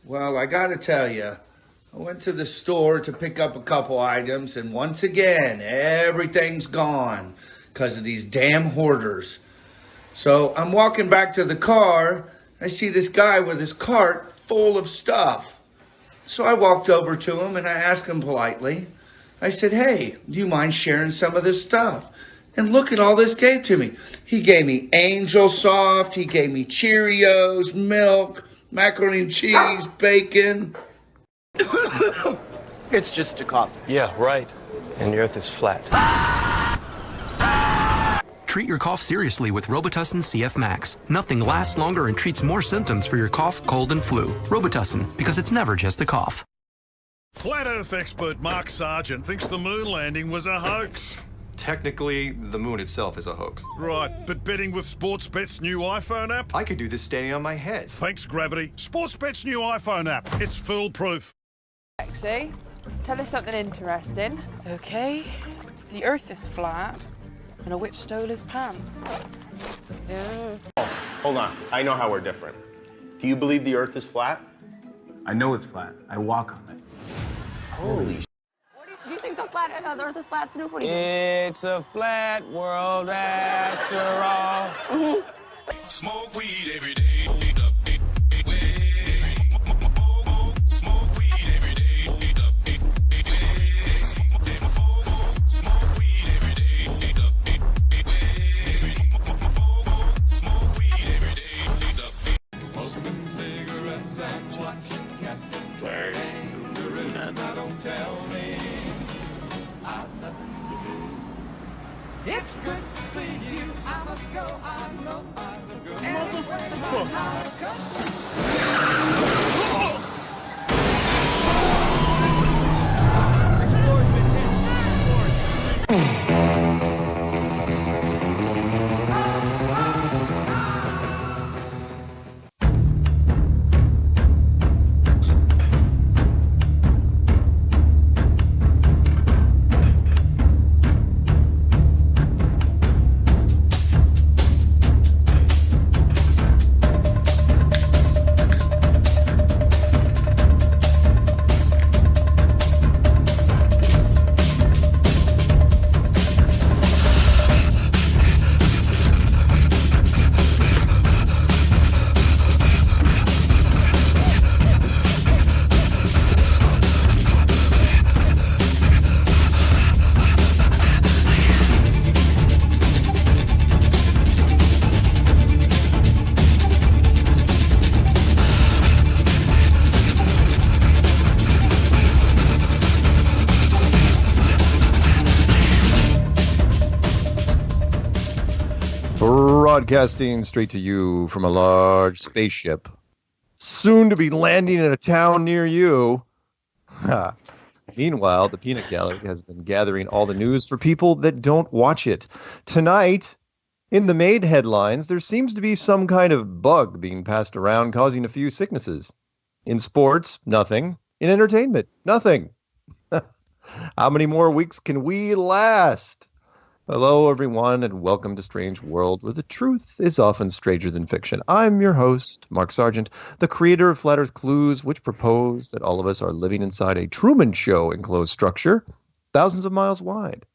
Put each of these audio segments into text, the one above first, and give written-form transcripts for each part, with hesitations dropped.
Well, I gotta tell you, I went to the store to pick up a couple items, and once again, everything's gone because of these damn hoarders. So I'm walking back to the car. I see this guy with his cart full of stuff. So I walked over to him and I asked him politely. I said, "Hey, do you mind sharing some of this stuff?" And look at all this gave to me. He gave me Angel Soft. He gave me Cheerios, milk, macaroni and cheese, bacon. It's just a cough. Yeah, right. And the earth is flat. Treat your cough seriously with Robitussin CF Max. Nothing lasts longer and treats more symptoms for your cough, cold, and flu. Robitussin, because it's never just a cough. Flat Earth expert Mark Sargent thinks the moon landing was a hoax. Technically, the moon itself is a hoax. Right, but betting with Sportsbet's new iPhone app? I could do this standing on my head. Thanks, Gravity. Sportsbet's new iPhone app. It's foolproof. Lexi, tell us something interesting. Okay, the earth is flat, and a witch stole his pants. Hold on, I know how we're different. Do you believe the earth is flat? I know it's flat. I walk on it. Holy Do you think the earth is flat, Snoop? What do you think? It's a flat world after all. Smoke weed every day. It's good to see you. I must go. I know I must go. Broadcasting straight to you from a large spaceship, soon to be landing in a town near you. Meanwhile, the Peanut Gallery has been gathering all the news for people that don't watch it. Tonight, in the Made headlines, there seems to be some kind of bug being passed around causing a few sicknesses. In sports, nothing. In entertainment, nothing. How many more weeks can we last? Hello, everyone, and welcome to Strange World, where the truth is often stranger than fiction. I'm your host, Mark Sargent, the creator of Flat Earth Clues, which propose that all of us are living inside a Truman Show enclosed structure, thousands of miles wide.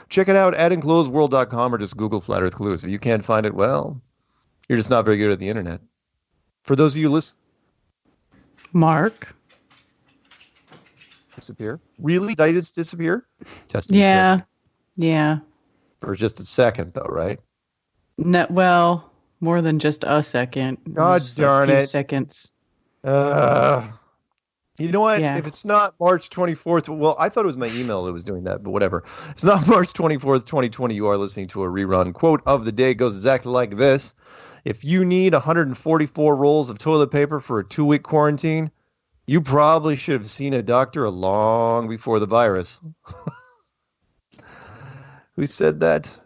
Check it out at enclosedworld.com or just Google Flat Earth Clues. If you can't find it, well, you're just not very good at the internet. For those of you listening... Mark? Disappear? Really? Did it disappear? Testing. Yeah. Testing. Yeah. For just a second, though, right? No, well, more than just a second. God darn it. Seconds. You know what? Yeah. If it's not March 24th, well, I thought it was my email that was doing that, but whatever. It's not March 24th, 2020. You are listening to a rerun. Quote of the day goes exactly like this. If you need 144 rolls of toilet paper for a 2-week quarantine, you probably should have seen a doctor long before the virus. Who said that?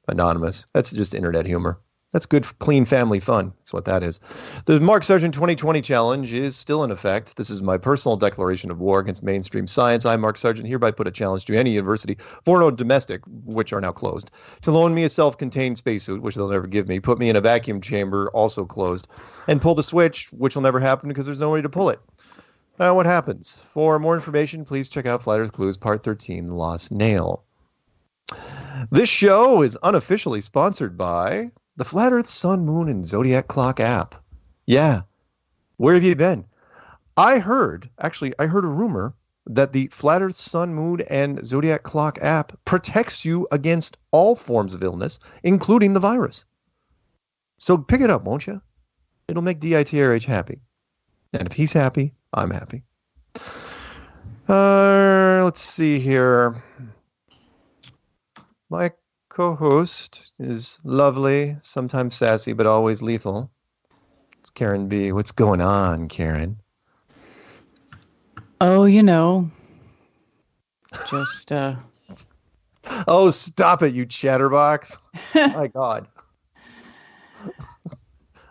Anonymous. That's just internet humor. That's good, clean family fun. That's what that is. The Mark Sargent 2020 challenge is still in effect. This is my personal declaration of war against mainstream science. I, Mark Sargent, hereby put a challenge to any university, foreign or domestic, which are now closed, to loan me a self-contained spacesuit, which they'll never give me, put me in a vacuum chamber, also closed, and pull the switch, which will never happen because there's no way to pull it. Now, what happens? For more information, please check out Flat Earth Clues, Part 13, Lost Nail. This show is unofficially sponsored by the Flat Earth Sun, Moon, and Zodiac Clock app. Yeah. Where have you been? I heard a rumor that the Flat Earth Sun, Moon, and Zodiac Clock app protects you against all forms of illness, including the virus. So pick it up, won't you? It'll make DITRH happy. And if he's happy, I'm happy. Let's see here. My co-host is lovely, sometimes sassy, but always lethal. It's Karen B. What's going on, Karen? Oh, you know, just Oh, stop it, you chatterbox! My God,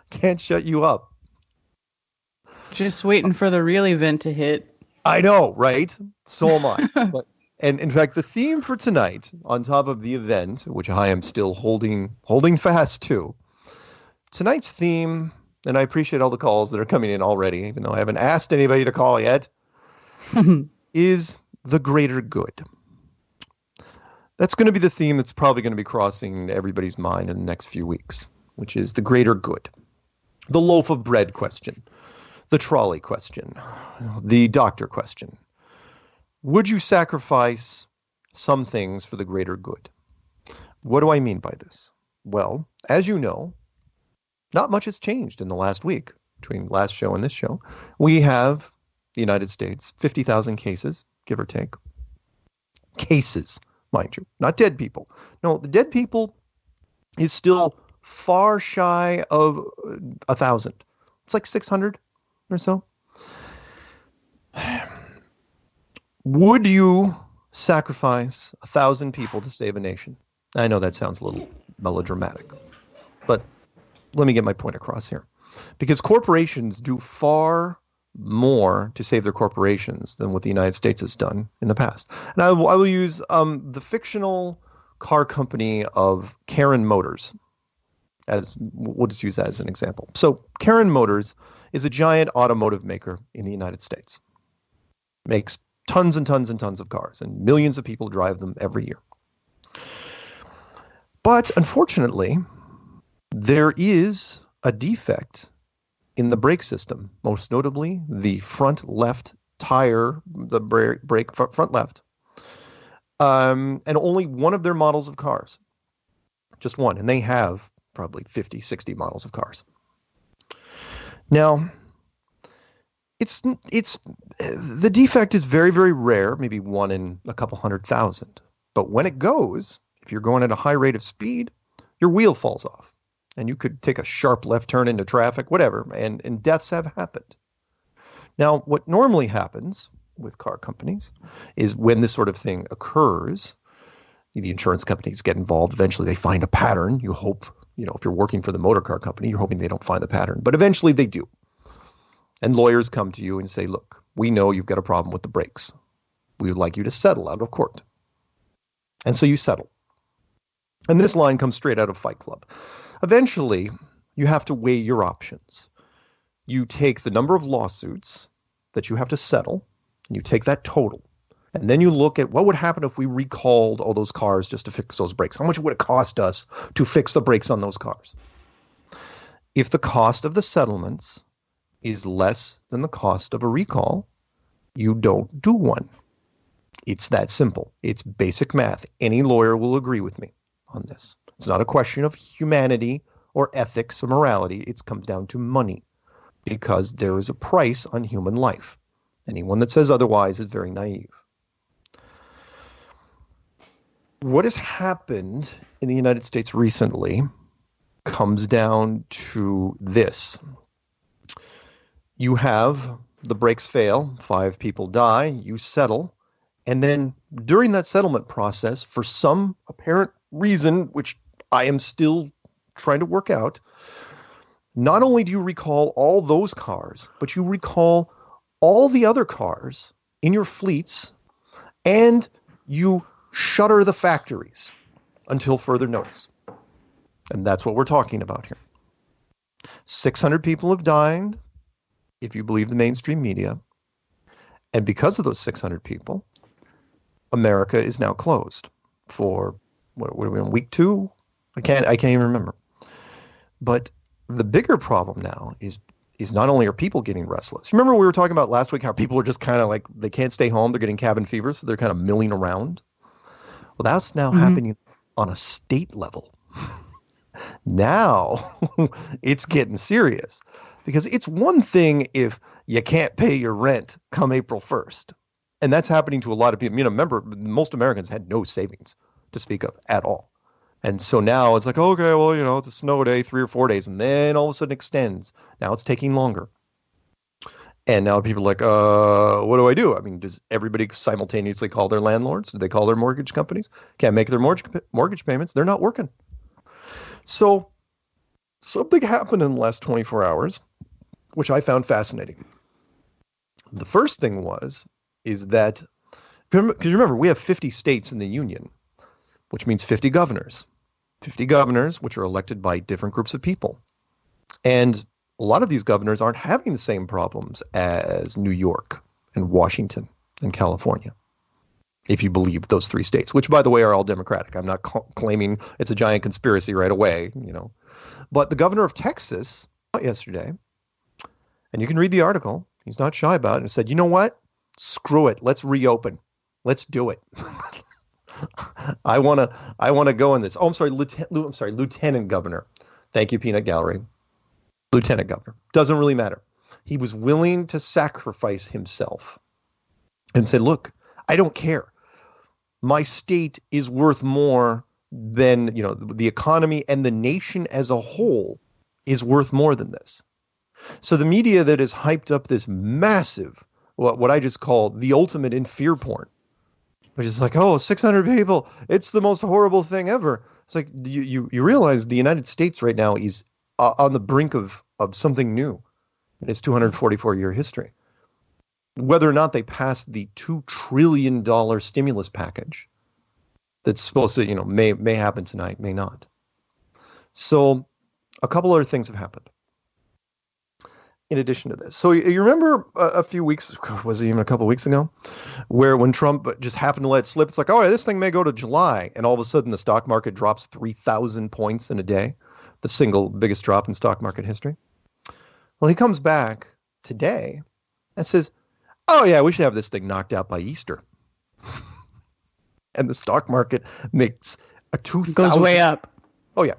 can't shut you up. just waiting for the real event to hit. I know, right? So am I. And in fact, the theme for tonight, on top of the event, which I am still holding fast to, tonight's theme, and I appreciate all the calls that are coming in already, even though I haven't asked anybody to call yet, is the greater good. That's going to be the theme that's probably going to be crossing everybody's mind in the next few weeks, which is the greater good. The loaf of bread question, the trolley question, the doctor question. Would you sacrifice some things for the greater good? What do I mean by this? Well, as you know, not much has changed in the last week between last show and this show. We have the United States, 50,000 cases, give or take. Cases, mind you, not dead people. No, the dead people is still far shy of 1,000. It's like 600 or so. Would you sacrifice 1,000 people to save a nation? I know that sounds a little melodramatic, but let me get my point across here. Because corporations do far more to save their corporations than what the United States has done in the past. And I will use the fictional car company of Karen Motors we'll just use that as an example. So Karen Motors is a giant automotive maker in the United States. Makes tons and tons and tons of cars, and millions of people drive them every year. But unfortunately, there is a defect in the brake system, most notably the front left tire, the brake front left, and only one of their models of cars, just one, and they have probably 50, 60 models of cars. Now, it's the defect is very, very rare, maybe one in a couple 100,000. But when it goes, if you're going at a high rate of speed, your wheel falls off. And you could take a sharp left turn into traffic, whatever, and deaths have happened. Now, what normally happens with car companies is when this sort of thing occurs, the insurance companies get involved. Eventually, they find a pattern. You hope, if you're working for the motor car company, you're hoping they don't find the pattern. But eventually, they do. And lawyers come to you and say, look, we know you've got a problem with the brakes. We would like you to settle out of court. And so you settle. And this line comes straight out of Fight Club. Eventually, you have to weigh your options. You take the number of lawsuits that you have to settle, and you take that total. And then you look at what would happen if we recalled all those cars just to fix those brakes. How much would it cost us to fix the brakes on those cars? If the cost of the settlements is less than the cost of a recall, you don't do one. It's that simple. It's basic math. Any lawyer will agree with me on this. It's not a question of humanity or ethics or morality. It comes down to money, because there is a price on human life. Anyone that says otherwise is very naive. What has happened in the United States recently comes down to this. You have the brakes fail, 5 people die, you settle, and then during that settlement process, for some apparent reason, which I am still trying to work out. Not only do you recall all those cars, but you recall all the other cars in your fleets, and you shutter the factories until further notice. And that's what we're talking about here. 600 people have died, if you believe the mainstream media. And because of those 600 people, America is now closed for, what are we on, week 2? I can't even remember. But the bigger problem now is not only are people getting restless. Remember we were talking about last week how people are just kind of like, they can't stay home, they're getting cabin fever, so they're kind of milling around. Well, that's now happening on a state level. Now it's getting serious, because it's one thing if you can't pay your rent come April 1st. And that's happening to a lot of people. Remember, most Americans had no savings to speak of at all. And so now it's like, okay, well, it's a snow day, 3 or 4 days, and then all of a sudden extends. Now it's taking longer. And now people are like, what do I do? I mean, does everybody simultaneously call their landlords? Do they call their mortgage companies? Can't make their mortgage payments. They're not working. So something happened in the last 24 hours, which I found fascinating. The first thing is that, because remember, we have 50 states in the union, which means 50 governors. 50 governors, which are elected by different groups of people. And a lot of these governors aren't having the same problems as New York and Washington and California, if you believe those 3 states, which, by the way, are all Democratic. I'm not claiming it's a giant conspiracy right away, But the governor of Texas yesterday, and you can read the article, he's not shy about it, and said, you know what? Screw it. Let's reopen. Let's do it. I want to go in this. Oh, I'm sorry, Lieutenant Governor. Thank you, Peanut Gallery. Lieutenant Governor. Doesn't really matter. He was willing to sacrifice himself and said, look, I don't care. My state is worth more than, the economy, and the nation as a whole is worth more than this. So the media that has hyped up this massive, what I just call the ultimate in fear porn, which is like, 600 people, it's the most horrible thing ever. It's like, you realize the United States right now is on the brink of something new in its 244-year history. Whether or not they pass the $2 trillion stimulus package that's supposed to, may happen tonight, may not. So a couple other things have happened in addition to this. So you remember a few weeks, was it even a couple of weeks ago, where when Trump just happened to let it slip, it's like, this thing may go to July. And all of a sudden the stock market drops 3,000 points in a day, the single biggest drop in stock market history. Well, he comes back today and says, we should have this thing knocked out by Easter. And the stock market makes a 2,000. Goes way up.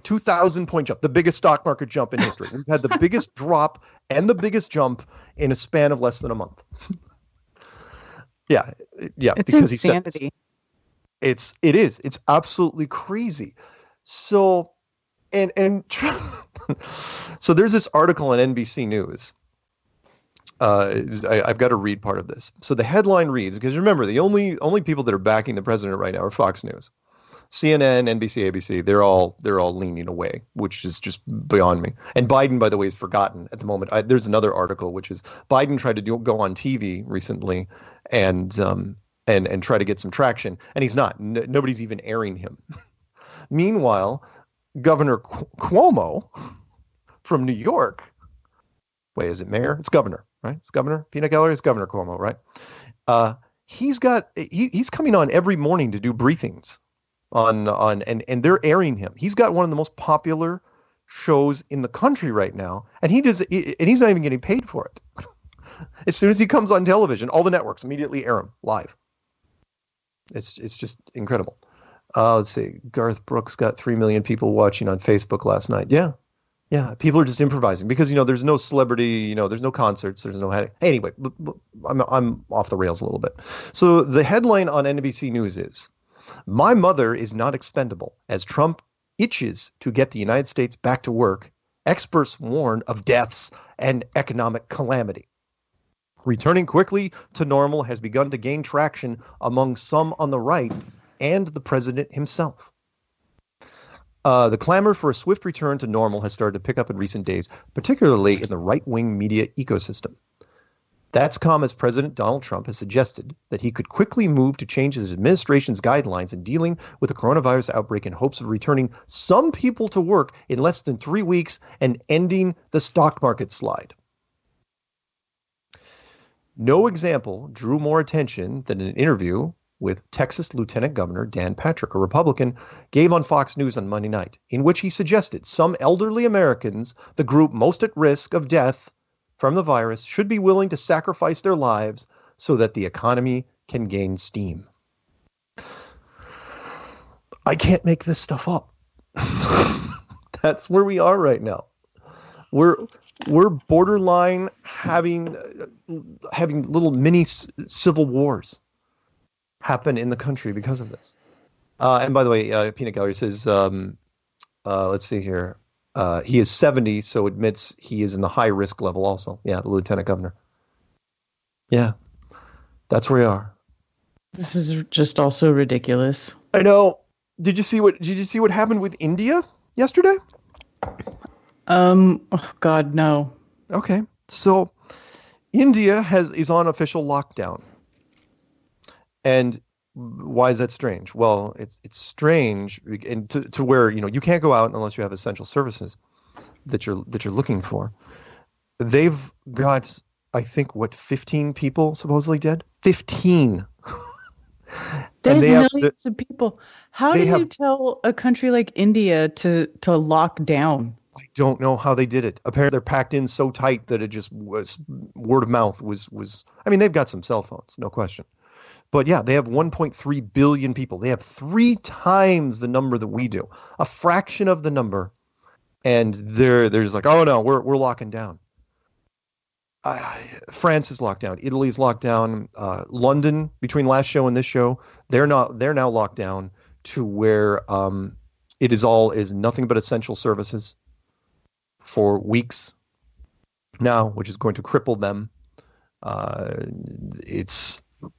2,000 point jump, the biggest stock market jump in history. We've had the biggest drop and the biggest jump in a span of less than a month. Yeah, it's because insanity. It is. It's absolutely crazy. So, so there's this article on NBC News. I've got to read part of this. So the headline reads, because remember, the only people that are backing the president right now are Fox News. CNN, NBC, ABC, they're all leaning away, which is just beyond me. And Biden, by the way, is forgotten at the moment. There's another article, which is Biden tried to go on TV recently and try to get some traction, and he's not. Nobody's even airing him. Meanwhile, Governor Cuomo from New York. Wait, is it mayor? It's governor, right? It's governor. Peanut Gallery is Governor Cuomo, right? He's coming on every morning to do briefings and they're airing him. He's got one of the most popular shows in the country right now, and he's not even getting paid for it. As soon as he comes on television, all the networks immediately air him live. It's just incredible. Let's see. Garth Brooks got 3 million people watching on Facebook last night. Yeah. People are just improvising because, there's no celebrity, there's no concerts, there's no, anyway, I'm off the rails a little bit. So the headline on NBC News is, my mother is not expendable as Trump itches to get the United States back to work. Experts warn of deaths and economic calamity. Returning quickly to normal has begun to gain traction among some on the right and the president himself. The clamor for a swift return to normal has started to pick up in recent days, particularly in the right-wing media ecosystem. That's come as President Donald Trump has suggested that he could quickly move to change his administration's guidelines in dealing with the coronavirus outbreak in hopes of returning some people to work in less than 3 weeks and ending the stock market slide. No example drew more attention than an interview with Texas Lieutenant Governor Dan Patrick, a Republican, gave on Fox News on Monday night, in which he suggested some elderly Americans, the group most at risk of death from the virus, should be willing to sacrifice their lives so that the economy can gain steam. I can't make this stuff up. That's where we are right now. We're borderline having little mini civil wars happen in the country because of this. And by the way, Peanut Gallery says, let's see here. He is 70, so admits he is in the high risk level also. Yeah, the lieutenant governor. Yeah, that's where we are. This is just also ridiculous. I know. Did you see what happened with India yesterday? Oh God, no. Okay, so India is on official lockdown. And why is that strange? Well, it's strange and to where, you can't go out unless you have essential services that you're looking for. They've got, I think, 15 people supposedly dead? 15. They have millions of people. How do you tell a country like India to lock down? I don't know how they did it. Apparently they're packed in so tight that it just was word of mouth was. I mean, they've got some cell phones, no question. But yeah, they have 1.3 billion people. They have 3 times the number that we do, a fraction of the number. And they're just like, oh no, we're locking down. France is locked down. Italy's locked down. London, between last show and this show, they're now locked down to where it is nothing but essential services for weeks now, which is going to cripple them.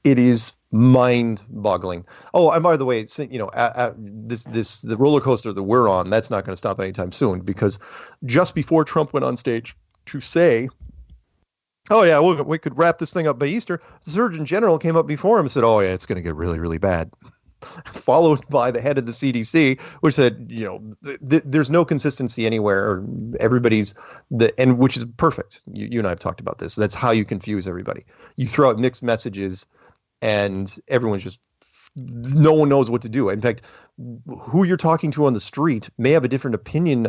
It is mind-boggling. Oh, and by the way, the roller coaster that we're on, that's not going to stop anytime soon, because just before Trump went on stage to say, oh yeah, we could wrap this thing up by Easter, the Surgeon General came up before him and said, oh yeah, it's going to get really, really bad. Followed by the head of the CDC, which said, there's no consistency anywhere. Or and which is perfect. You and I have talked about this. That's how you confuse everybody. You throw out mixed messages, and everyone's just, no one knows what to do. In fact, who you're talking to on the street may have a different opinion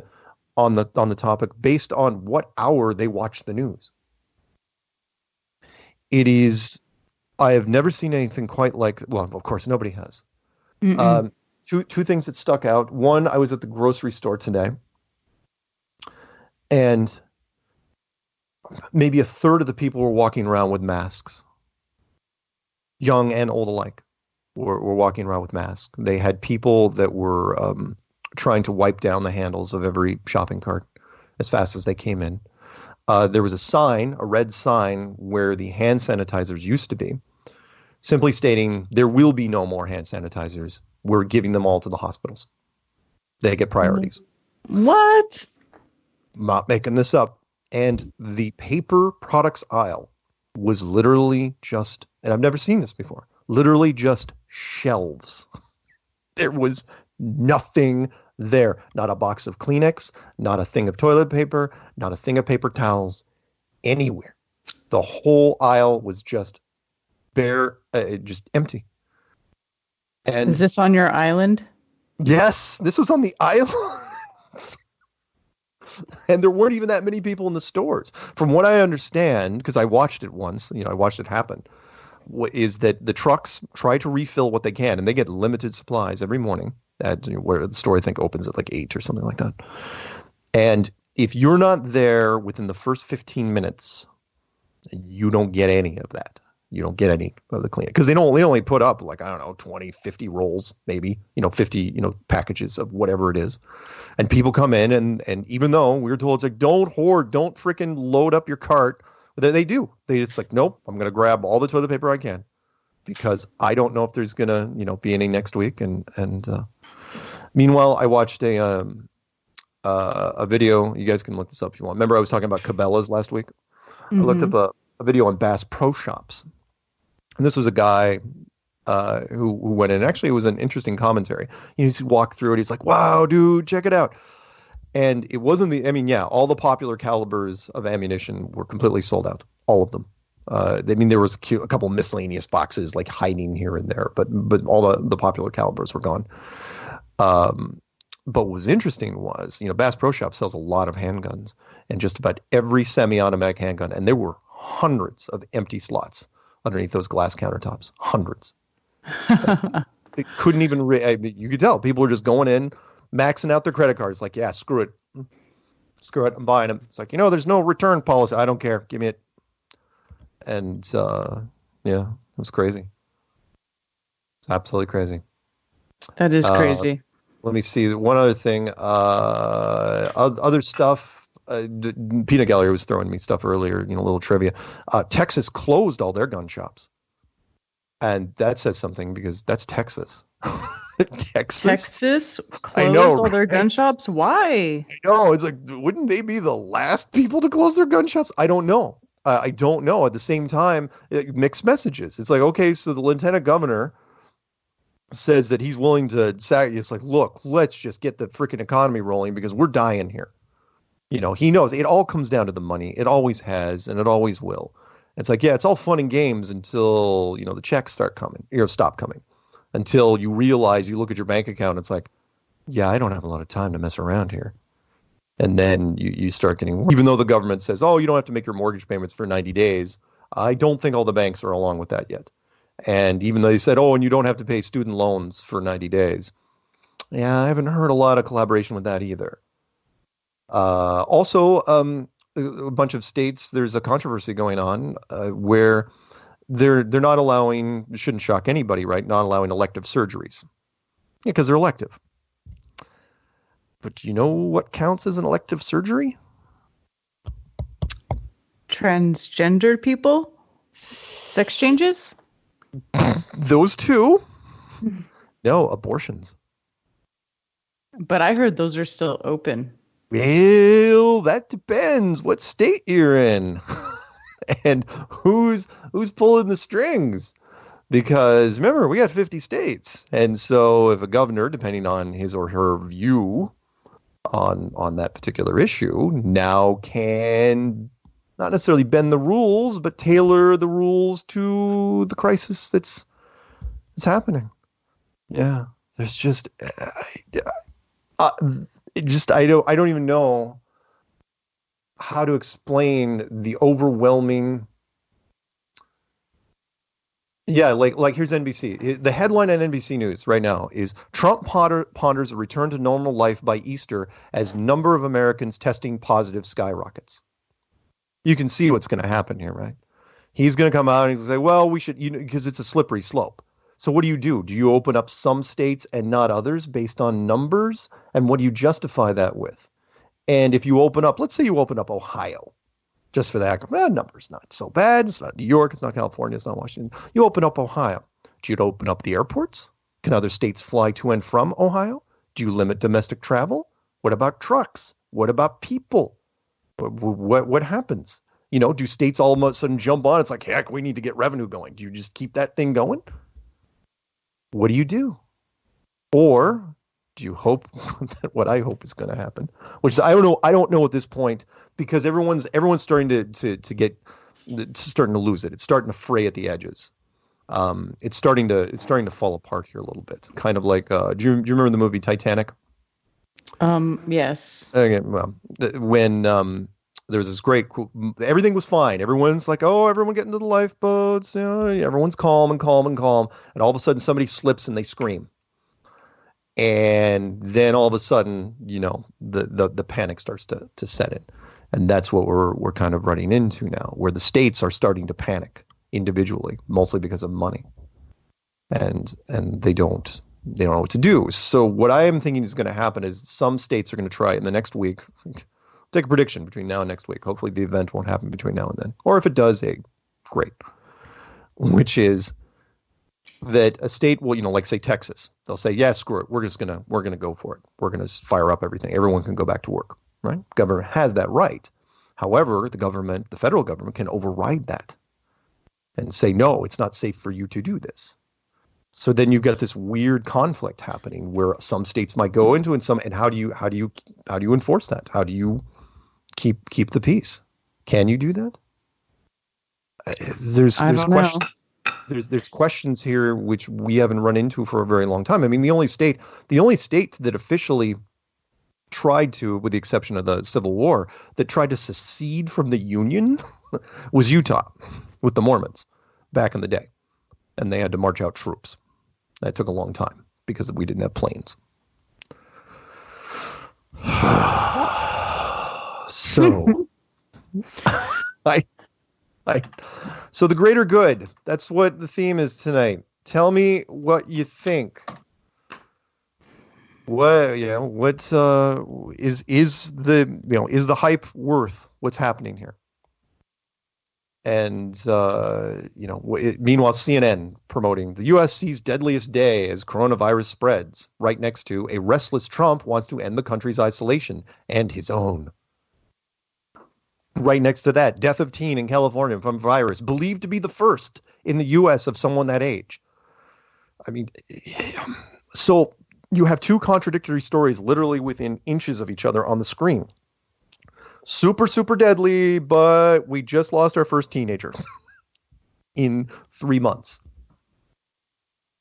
on the topic based on what hour they watch the news. It is. I have never seen anything quite like. Well, of course, nobody has. Two things that stuck out. One, I was at the grocery store today, and maybe a third of the people were walking around with masks. Young and old alike were walking around with masks. They had people that were trying to wipe down the handles of every shopping cart as fast as they came in. There was a red sign where the hand sanitizers used to be, simply stating there will be no more hand sanitizers. We're giving them all to the hospitals. They get priorities. What? Not making this up. And the paper products aisle was literally just, and I've never seen this before, literally just shelves. There was nothing there. Not a box of Kleenex, not a thing of toilet paper, not a thing of paper towels, anywhere. The whole aisle was just bare, just empty. And is this on your island? Yes, this was on the island. And there weren't even that many people in the stores. From what I understand, because I watched it once, I watched it happen, is that the trucks try to refill what they can, and they get limited supplies every morning at where the store, I think, opens at like 8 or something like that. And if you're not there within the first 15 minutes, you don't get any of that. You don't get any of the cleanup, because they only put up like, I don't know, 20, 50 rolls, maybe, 50, packages of whatever it is. And people come in and even though we were told it's like, don't hoard, don't freaking load up your cart. They do. They just like, nope, I'm going to grab all the toilet paper I can because I don't know if there's going to, be any next week. And Meanwhile, I watched a video. You guys can look this up if you want. Remember I was talking about Cabela's last week? I looked up a video on Bass Pro Shops. And this was a guy who went in. Actually, it was an interesting commentary. He walked through it. He's like, wow, dude, check it out. And it wasn't all the popular calibers of ammunition were completely sold out. All of them. There was a couple miscellaneous boxes like hiding here and there, but all the popular calibers were gone. But what was interesting was, Bass Pro Shop sells a lot of handguns, and just about every semi-automatic handgun, and there were hundreds of empty slots underneath those glass countertops. Hundreds. It couldn't even, you could tell people were just going in, maxing out their credit cards. Like, yeah, screw it. Screw it. I'm buying them. It's like, there's no return policy. I don't care. Give me it. And, it was crazy. It's absolutely crazy. That is crazy. Let me see. One other thing. Other stuff. Peanut Gallery was throwing me stuff earlier, a little trivia. Texas closed all their gun shops. And that says something because that's Texas. Texas closed all their gun shops? Why? I know. It's like, wouldn't they be the last people to close their gun shops? I don't know. I don't know. At the same time, mixed messages. It's like, okay, so the lieutenant governor says that he's willing to it's like, look, let's just get the freaking economy rolling because we're dying here. He knows it all comes down to the money. It always has, and it always will. It's like, yeah, it's all fun and games until, the checks start coming, stop coming. Until you realize, you look at your bank account, it's like, yeah, I don't have a lot of time to mess around here. And then you start getting, even though the government says, oh, you don't have to make your mortgage payments for 90 days. I don't think all the banks are along with that yet. And even though they said, oh, and you don't have to pay student loans for 90 days. Yeah, I haven't heard a lot of collaboration with that either. Also, a bunch of states, there's a controversy going on where they're not allowing, shouldn't shock anybody, right? Not allowing elective surgeries. Yeah, because they're elective. But do you know what counts as an elective surgery? Transgender people? Sex changes? Those two? No, abortions. But I heard those are still open. Well, that depends what state you're in and who's pulling the strings. Because remember, we got 50 states. And so if a governor, depending on his or her view on that particular issue, now can not necessarily bend the rules, but tailor the rules to the crisis that's happening. Yeah, there's just I don't even know how to explain the overwhelming. Yeah, like here's NBC. The headline on NBC News right now is Trump ponders a return to normal life by Easter as number of Americans testing positive skyrockets. You can see what's going to happen here, right? He's going to come out and he's going to say, well, we should, because it's a slippery slope. So what do? Do you open up some states and not others based on numbers? And what do you justify that with? And if you open up, let's say you open up Ohio, just for the heck of it, numbers not so bad. It's not New York. It's not California. It's not Washington. You open up Ohio. Do you open up the airports? Can other states fly to and from Ohio? Do you limit domestic travel? What about trucks? What about people? What happens? Do states all of a sudden jump on? It's like, heck, we need to get revenue going. Do you just keep that thing going? What do you do? Or do you hope that what I hope is going to happen? Which is, I don't know. I don't know at this point because everyone's starting starting to lose it. It's starting to fray at the edges. It's starting to fall apart here a little bit. Kind of like, do you remember the movie Titanic? Yes. Okay, well, when there was this great, everything was fine. Everyone's like, oh, everyone get into the lifeboats. Everyone's calm. And all of a sudden somebody slips and they scream. And then all of a sudden, the panic starts to set in. And that's what we're kind of running into now, where the states are starting to panic individually, mostly because of money. And they don't know what to do. So what I am thinking is going to happen is some states are going to try in the next week. Take a prediction between now and next week. Hopefully the event won't happen between now and then. Or if it does, great. Which is that a state will, like say Texas, they'll say, yeah, screw it. We're going to go for it. We're going to fire up everything. Everyone can go back to work, right? Government has that right. However, the federal government can override that and say, no, it's not safe for you to do this. So then you've got this weird conflict happening where some states might go into and how do you enforce that? How do you keep the peace? Can you do that? There's questions. There's questions here which we haven't run into for a very long time. I mean, the only state that officially tried to, with the exception of the Civil War, that tried to secede from the Union was Utah with the Mormons back in the day. And they had to march out troops. That took a long time because we didn't have planes. So, so the greater good, that's what the theme is tonight. Tell me what you think. Is the hype worth what's happening here? And meanwhile, CNN promoting the U.S. sees deadliest day as coronavirus spreads. Right next to a restless Trump wants to end the country's isolation and his own. Right next to that, death of teen in California from virus, believed to be the first in the U.S. of someone that age. I mean, so you have two contradictory stories literally within inches of each other on the screen. Super, super deadly, but we just lost our first teenager in 3 months.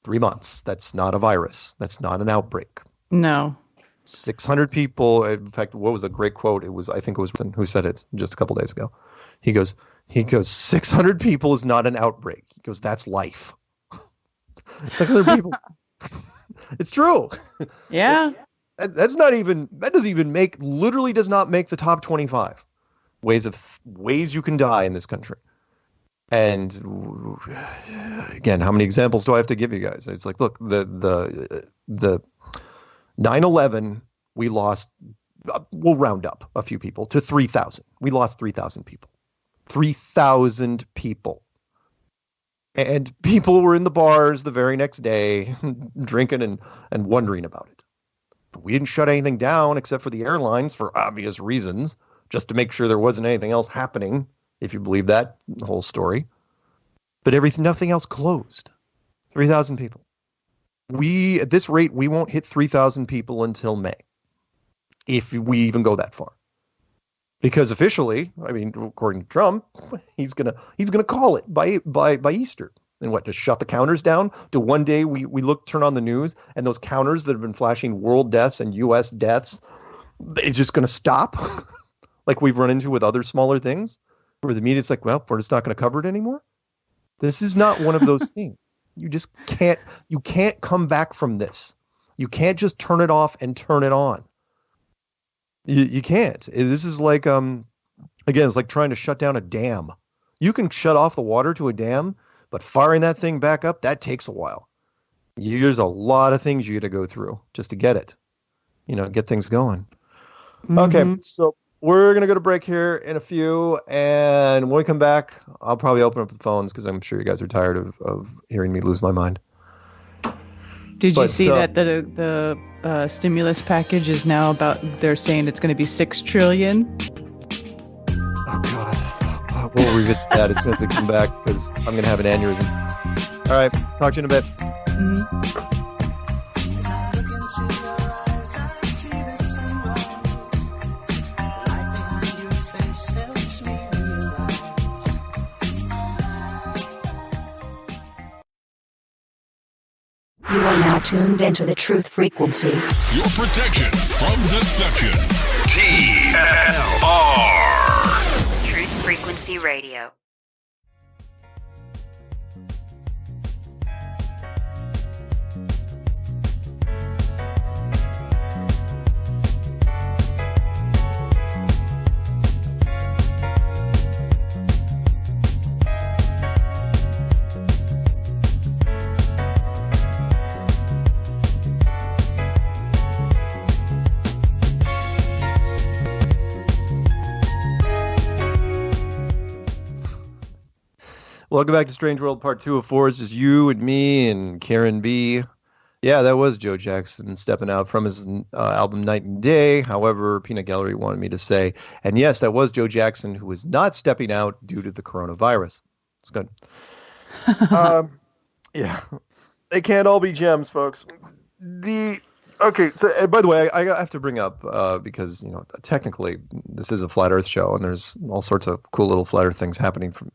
3 months. That's not a virus. That's not an outbreak. No. 600 people. In fact, what was a great quote? I think it was who said it just a couple days ago. He goes, 600 people is not an outbreak. He goes, that's life. 600 people. It's true. Yeah. That does not make the top 25 ways you can die in this country. And again, how many examples do I have to give you guys? It's like, look, the 9/11, we lost, we'll round up a few people to 3,000. We lost 3,000 people. 3,000 people. And people were in the bars the very next day drinking and wondering about it. But we didn't shut anything down except for the airlines for obvious reasons, just to make sure there wasn't anything else happening, if you believe that whole story. But nothing else closed. 3,000 people. At this rate, we won't hit 3,000 people until May, if we even go that far. Because officially, I mean, according to Trump, he's gonna call it by Easter. And what, to shut the counters down? To one day we turn on the news and those counters that have been flashing world deaths and U.S. deaths, it's just going to stop, like we've run into with other smaller things, where the media's like, well, we're just not going to cover it anymore. This is not one of those things. You just can't come back from this. You can't just turn it off and turn it on. You can't. This is like, again, it's like trying to shut down a dam. You can shut off the water to a dam, but firing that thing back up, that takes a while. There's a lot of things you got to go through just to get it, get things going. Mm-hmm. Okay, so we're going to go to break here in a few, and when we come back, I'll probably open up the phones because I'm sure you guys are tired of hearing me lose my mind. Did you see that the stimulus package is now they're saying it's going to be $6 trillion? Oh, God. We'll revisit that as soon as we come back because I'm going to have an aneurysm. All right. Talk to you in a bit. Mm-hmm. You are now tuned into the truth frequency. Your protection from deception. TLR. Truth Frequency Radio. Welcome back to Strange World Part 2 of 4. It's just you and me and Karen B. Yeah, that was Joe Jackson stepping out from his album Night and Day. However, Peanut Gallery wanted me to say, and yes, that was Joe Jackson, who was not stepping out due to the coronavirus. It's good. Yeah, they can't all be gems, folks. Okay, so by the way, I have to bring up, because, technically this is a Flat Earth show, and there's all sorts of cool little Flat Earth things happening from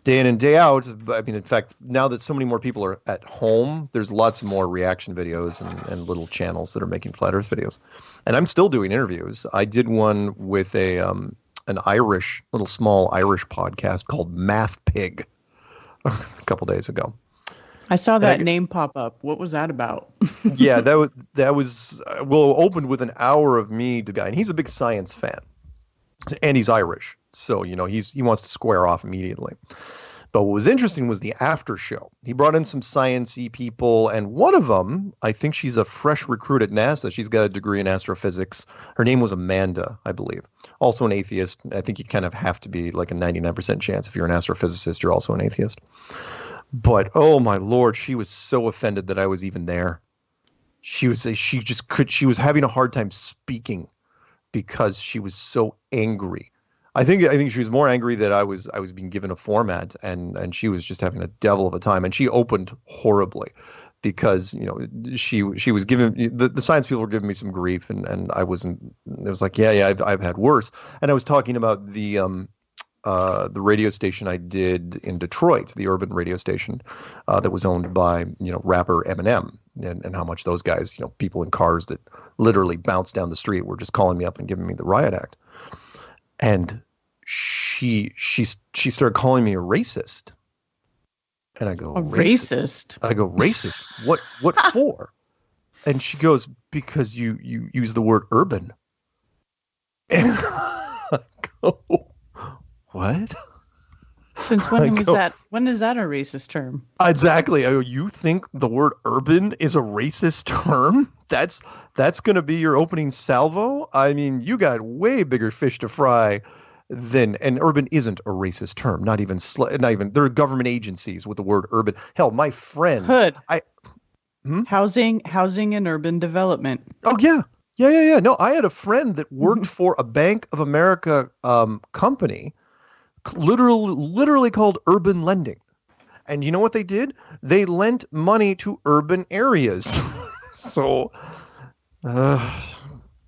day in and day out. I mean, in fact, now that so many more people are at home, there's lots more reaction videos and little channels that are making Flat Earth videos. And I'm still doing interviews. I did one with an little small Irish podcast called Math Pig a couple days ago. I saw that name pop up. What was that about? Yeah, that was opened with an hour of me to guy, and he's a big science fan, and he's Irish, so he wants to square off immediately. But what was interesting was the after show. He brought in some science-y people, and one of them, I think she's a fresh recruit at NASA. She's got a degree in astrophysics. Her name was Amanda, I believe. Also an atheist. I think you kind of have to be like a 99% chance if you're an astrophysicist, you're also an atheist. But oh my Lord, she was so offended that I was even there. She was having a hard time speaking because she was so angry. I think she was more angry that I was being given a format, and she was just having a devil of a time, and she opened horribly because she was giving the science people were giving me some grief, and I wasn't. It was like I've had worse, and I was talking about the radio station I did in Detroit, the urban radio station that was owned by rapper Eminem, and how much those guys, people in cars that literally bounced down the street were just calling me up and giving me the riot act. And she started calling me a racist. And I go, racist? I go, racist? What for? And she goes, because you use the word urban. And I go, what? Since when was that? When is that a racist term? Exactly. I go, you think the word urban is a racist term? That's going to be your opening salvo? I mean, you got way bigger fish to fry than, and urban isn't a racist term. Not even there are government agencies with the word urban. Hell, my friend Hood. Housing and urban development. Oh yeah. Yeah. No, I had a friend that worked for a Bank of America company, literally called Urban Lending. And you know what they did? They lent money to urban areas. So,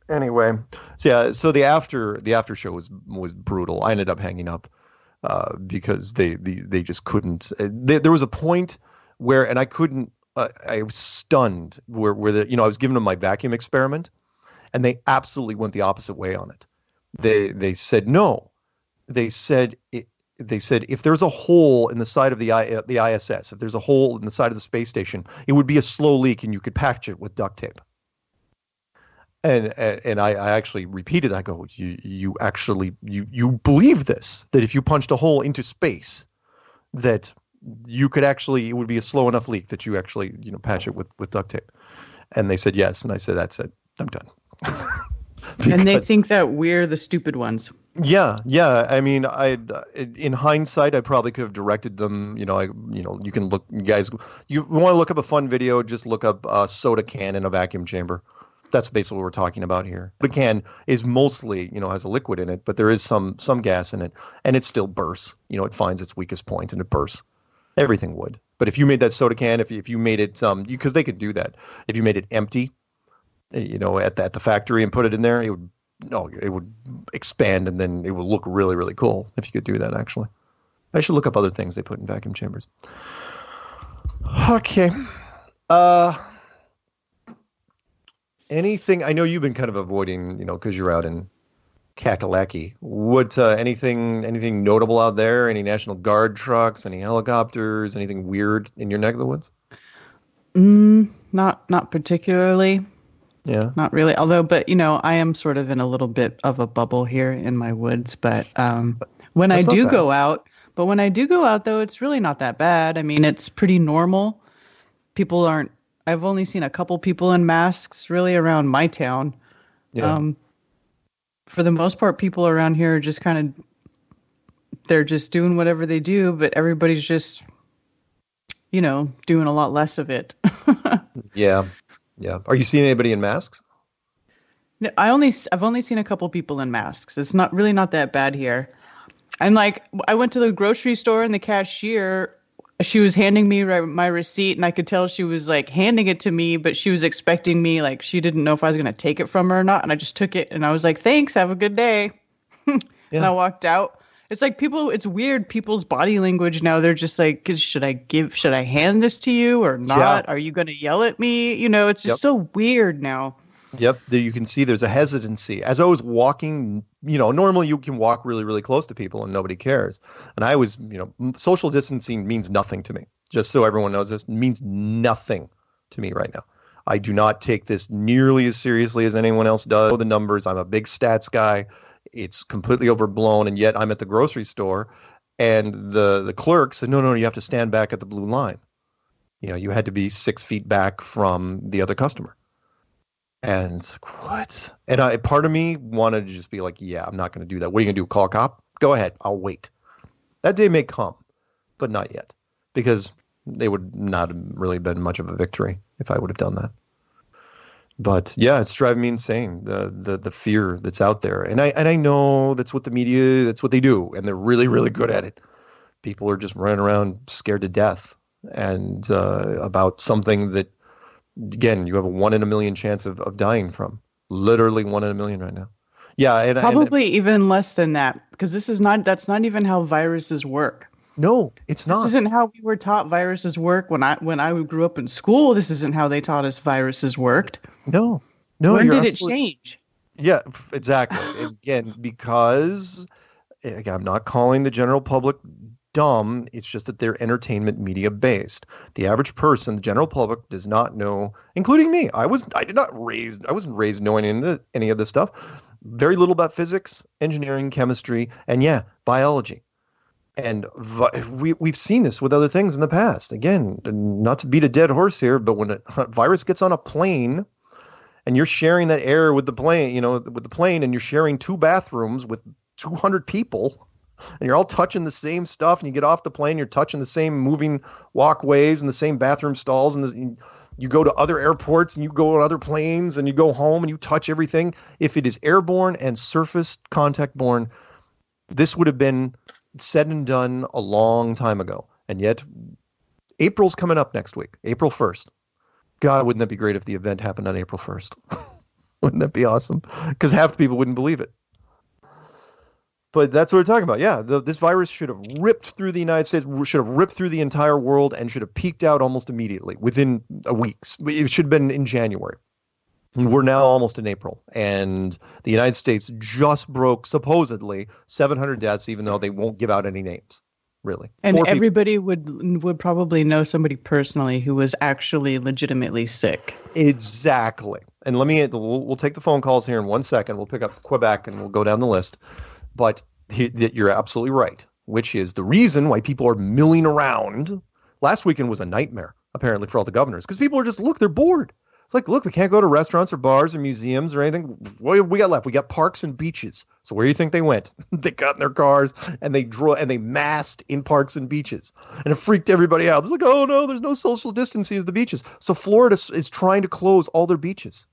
anyway, so the after show was brutal. I ended up hanging up because they just couldn't. There was a point where, and I couldn't. I was stunned where I was giving them my vacuum experiment, and they absolutely went the opposite way on it. They said no. They said if there's a hole in the side of the ISS, if there's a hole in the side of the space station, it would be a slow leak, and you could patch it with duct tape. And I actually repeated. I go, you believe this, that if you punched a hole into space, that you could actually, it would be a slow enough leak that you actually patch it with duct tape. And they said yes, and I said that's it. I'm done. And they think that we're the stupid ones. Yeah. I mean, in hindsight, I probably could have directed them. You can look, you guys. You want to look up a fun video? Just look up a soda can in a vacuum chamber. That's basically what we're talking about here. The can is mostly, has a liquid in it, but there is some gas in it, and it still bursts. It finds its weakest point and it bursts. Everything would. But if you made that soda can, if you made it, because they could do that. If you made it empty, at the factory and put it in there, it would expand, and then it would look really, really cool if you could do that, actually. I should look up other things they put in vacuum chambers. Okay. Anything, I know you've been kind of avoiding, because you're out in Kakalaki. What, anything notable out there? Any National Guard trucks, any helicopters, anything weird in your neck of the woods? Not particularly. Yeah. Not really. Although, but I am sort of in a little bit of a bubble here in my woods. But when I do go out, though, it's really not that bad. I mean, it's pretty normal. I've only seen a couple people in masks really around my town. Yeah. For the most part, people around here are just kind of they're just doing whatever they do, but everybody's just, doing a lot less of it. Yeah. Are you seeing anybody in masks? No, I've only seen a couple people in masks. It's not that bad here. And like, I went to the grocery store and the cashier, she was handing me my receipt, and I could tell she was like handing it to me, but she was expecting me, like, she didn't know if I was going to take it from her or not. And I just took it and I was like, thanks, have a good day. And I walked out. It's like it's weird. People's body language now, they're just like, should I hand this to you or not? Yeah. Are you going to yell at me? It's just so weird now. Yep. You can see there's a hesitancy. As I was walking, normally you can walk really, really close to people and nobody cares. And I was, social distancing means nothing to me. Just so everyone knows, this means nothing to me right now. I do not take this nearly as seriously as anyone else does. I know the numbers. I'm a big stats guy. It's completely overblown. And yet I'm at the grocery store and the clerk said, no, you have to stand back at the blue line. You had to be 6 feet back from the other customer. And what? And part of me wanted to just be like, yeah, I'm not going to do that. What are you going to do? Call a cop? Go ahead. I'll wait. That day may come, but not yet, because they would not have really been much of a victory if I would have done that. But yeah, it's driving me insane, the fear that's out there. And I know that's what the media, that's what they do. And they're really, really good at it. People are just running around scared to death and about something that, again, you have a 1 in a million chance of dying from. Literally 1 in a million right now. Yeah, and probably even less than that, because that's not even how viruses work. No, it's not. This isn't how we were taught viruses work when I grew up in school. This isn't how they taught us viruses worked. No. When did it change? Yeah, exactly. Again, because I'm not calling the general public dumb. It's just that they're entertainment media based. The average person, the general public, does not know, including me. I wasn't raised knowing any of this stuff. Very little about physics, engineering, chemistry, and biology. And we've seen this with other things in the past. Again, not to beat a dead horse here, but when a virus gets on a plane and you're sharing that air with the plane, and you're sharing 2 bathrooms with 200 people, and you're all touching the same stuff, and you get off the plane, you're touching the same moving walkways and the same bathroom stalls, and you go to other airports and you go on other planes and you go home and you touch everything. If it is airborne and surface contact borne, this would have been said and done a long time ago. And yet April's coming up next week, April 1st. God, wouldn't that be great if the event happened on April 1st? Wouldn't that be awesome? Because half the people wouldn't believe it. But that's what we're talking about. Yeah, this virus should have ripped through the United States, should have ripped through the entire world, and should have peaked out almost immediately, within a week. It should have been in January. We're now almost in April, and the United States just broke, supposedly, 700 deaths, even though they won't give out any names, really. And everybody would probably know somebody personally who was actually legitimately sick. Exactly. And we'll take the phone calls here in 1 second. We'll pick up Quebec, and we'll go down the list. But you're absolutely right, which is the reason why people are milling around. Last weekend was a nightmare, apparently, for all the governors, because people are just, they're bored. It's like, look, we can't go to restaurants or bars or museums or anything. What we got left? We got parks and beaches. So where do you think they went? They got in their cars and they massed in parks and beaches. And it freaked everybody out. It's like, oh no, there's no social distancing at the beaches. So Florida is trying to close all their beaches.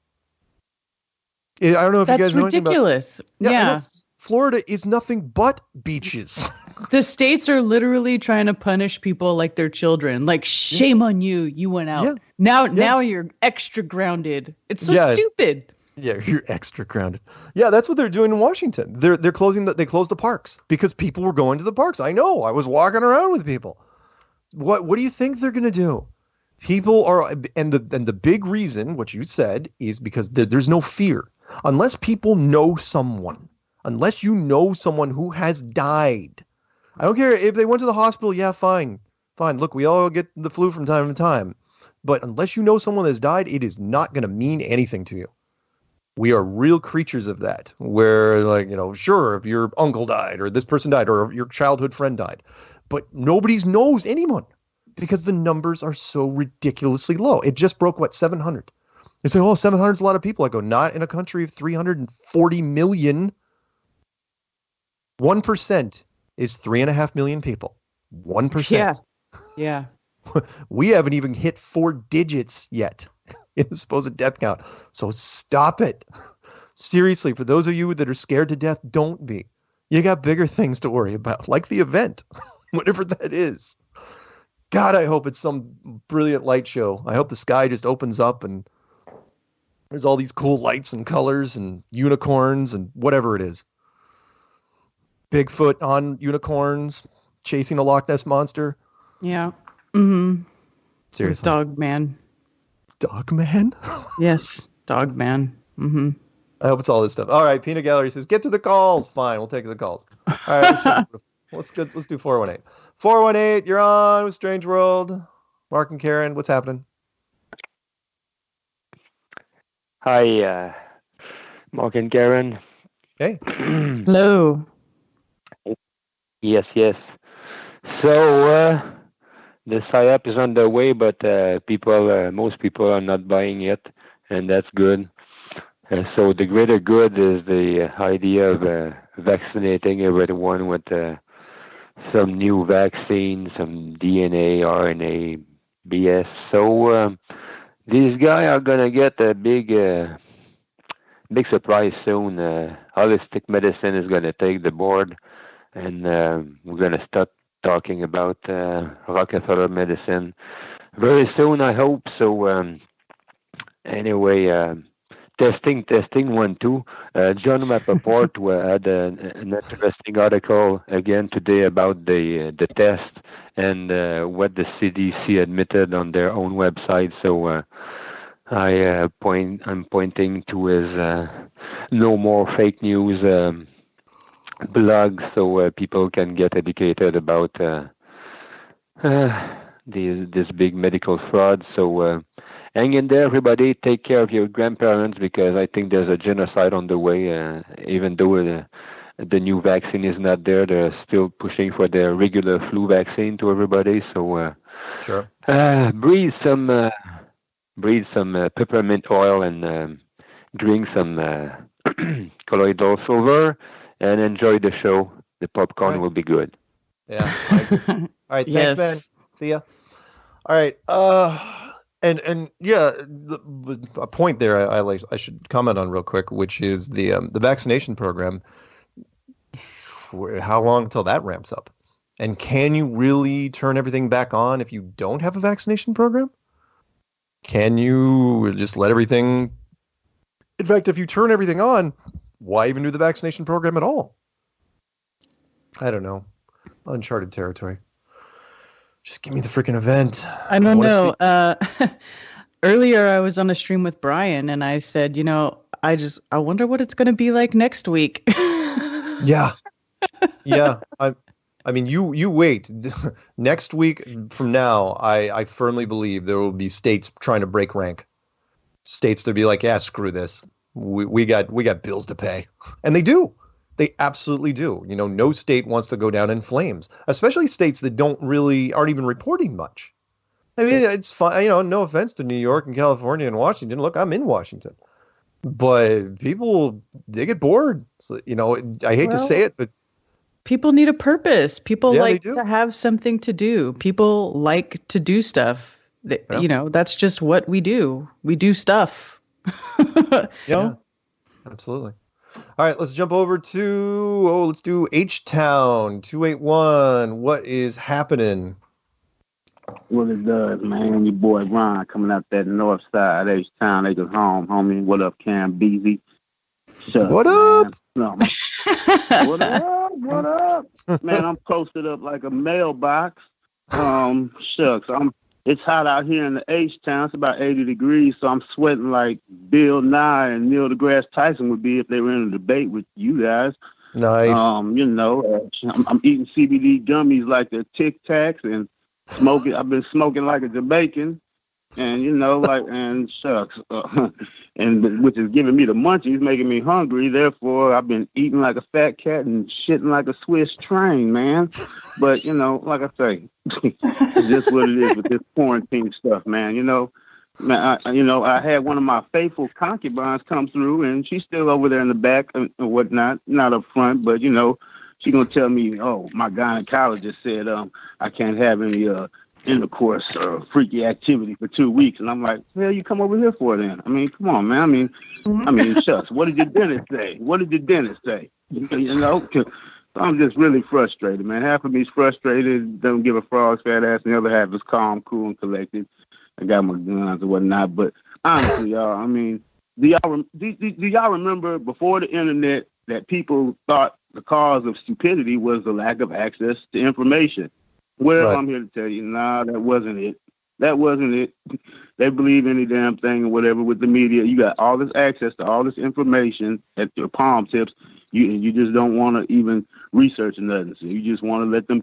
I don't know if you guys know anything about... That's ridiculous. Yeah. Florida is nothing but beaches. The states are literally trying to punish people like they're children. Like, shame on you. You went out. Yeah. Now you're extra grounded. It's so stupid. Yeah, you're extra grounded. Yeah, that's what they're doing in Washington. They're closing they closed the parks because people were going to the parks. I know. I was walking around with people. What do you think they're going to do? People are, and the big reason, what you said, is because there's no fear. Unless people know someone. Unless you know someone who has died. I don't care if they went to the hospital. Yeah, fine. Look, we all get the flu from time to time. But unless you know someone that's died, it is not going to mean anything to you. We are real creatures of that. Where, sure, if your uncle died or this person died or your childhood friend died. But nobody knows anyone because the numbers are so ridiculously low. It just broke, 700? They say, 700 is a lot of people. I go, not in a country of 340 million. 1% is 3.5 million people. 1%. Yeah. Yeah. We haven't even hit 4 digits yet in the supposed death count. So stop it. Seriously, for those of you that are scared to death, don't be. You got bigger things to worry about, like the event, whatever that is. God, I hope it's some brilliant light show. I hope the sky just opens up and there's all these cool lights and colors and unicorns and whatever it is. Bigfoot on unicorns, chasing a Loch Ness monster. Yeah. Mm-hmm. Seriously. Dog man. Dog man? Yes, dog man. Mm-hmm. I hope it's all this stuff. All right, Peanut Gallery says, get to the calls. Fine, we'll take the calls. All right, let's do 418. 418, you're on with Strange World. Mark and Karen, what's happening? Hi, Mark and Karen. Hey. Hello. Yes. So, the PSYOP is on the way, but most people are not buying it, and that's good. So the greater good is the idea of vaccinating everyone with some new vaccine, some DNA, RNA, BS. So these guys are going to get a big surprise soon. Holistic medicine is going to take the board, and we're going to start talking about Rockefeller medicine very soon, I hope. So anyway... Testing 1, 2. John Rappaport had an interesting article again today about the test and what the CDC admitted on their own website. So I'm pointing to his No More Fake News blog, so people can get educated about this big medical fraud. So hang in there, everybody. Take care of your grandparents, because I think there's a genocide on the way. Even though the new vaccine is not there, they're still pushing for the regular flu vaccine to everybody. So sure. Breathe some peppermint oil and drink some colloidal silver and enjoy the show. The popcorn will be good. Yeah. All right. Thanks, man. See ya. All right. And yeah, a point there I should comment on real quick, which is the vaccination program. How long until that ramps up? And can you really turn everything back on if you don't have a vaccination program? Can you just let everything... In fact, if you turn everything on, why even do the vaccination program at all? I don't know. Uncharted territory. Just give me the freaking event. I don't know. Earlier, I was on a stream with Brian, and I said, I wonder what it's going to be like next week. Yeah. I mean, you wait. Next week from now, I firmly believe there will be states trying to break rank. States to be like, yeah, screw this. We got bills to pay, and they do. They absolutely do. No state wants to go down in flames, especially states that aren't even reporting much. I mean, it's fine. No offense to New York and California and Washington. Look, I'm in Washington, but they get bored. So, I hate to say it, but people need a purpose. People like to have something to do. People like to do stuff. That's just what we do. We do stuff. Yeah, absolutely. All right, let's jump over to, let's do H-Town 281. What is happening? What it does, man. Your boy Ron coming out that north side, H-Town, Acres Home, homie. What up, Cam Beasy? What up? No, what up? Man, I'm posted up like a mailbox. Shucks, it's hot out here in the H-Town. It's about 80 degrees, so I'm sweating like Bill Nye and Neil deGrasse Tyson would be if they were in a debate with you guys. Nice. I'm eating CBD gummies like the Tic Tacs and smoking. I've been smoking like a Jamaican, and and shucks, and which is giving me the munchies, making me hungry. Therefore, I've been eating like a fat cat and shitting like a Swiss train, man. But like I say, it's just what it is with this quarantine stuff, man. I had one of my faithful concubines come through, and she's still over there in the back and whatnot, not up front, but She gonna tell me, oh, my gynecologist said I can't have any intercourse or freaky activity for 2 weeks, and I'm like, well, you come over here for then? I mean, come on, man. I mean, shucks. What did your dentist say? What did your dentist say? You know, 'cause I'm just really frustrated, man. Half of me's frustrated, don't give a frog's fat ass, and the other half is calm, cool, and collected. I got my guns and whatnot, but honestly, y'all, I mean, do y'all remember before the internet that people thought the cause of stupidity was the lack of access to information? Well, right. I'm here to tell you, nah, that wasn't it. That wasn't it. They believe any damn thing or whatever with the media. You got all this access to all this information at your palm tips. You just don't want to even research nothing. So you just want to let them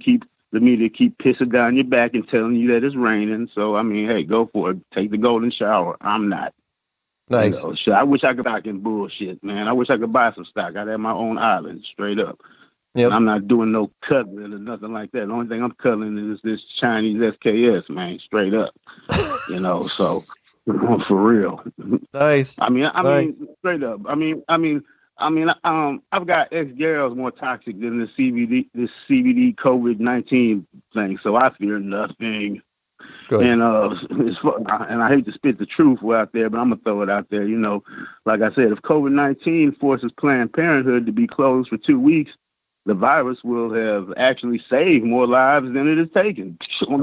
the media keep pissing down your back and telling you that it's raining. So, I mean, hey, go for it. Take the golden shower. I'm not. Nice. You know, I wish I could buy in bullshit, man. I wish I could buy some stock. I'd have my own island, straight up. Yep. I'm not doing no cuddling or nothing like that. The only thing I'm cuddling is this Chinese SKS, man, straight up. You know, so for real. Nice. I mean, straight up. I've got ex-girls more toxic than this CBD COVID-19 thing, so I fear nothing. Good. And I hate to spit the truth out there, but I'm gonna throw it out there. You know, like I said, if COVID-19 forces Planned Parenthood to be closed for 2 weeks, the virus will have actually saved more lives than it has taken. You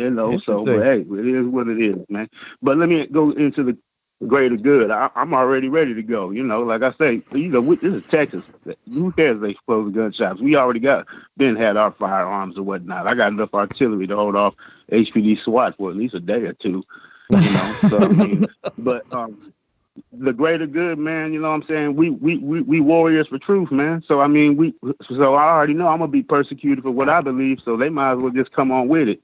know, so but hey, it is what it is, man. But let me go into the greater good. I'm already ready to go. You know, like I say, you know, this is Texas. Who cares if they close the gun shops? We already had our firearms or whatnot. I got enough artillery to hold off HPD SWAT for at least a day or two. You know, so I mean, but the greater good, man. You know what I'm saying? We warriors for truth, man. So I mean, so I already know I'm gonna be persecuted for what I believe. So they might as well just come on with it.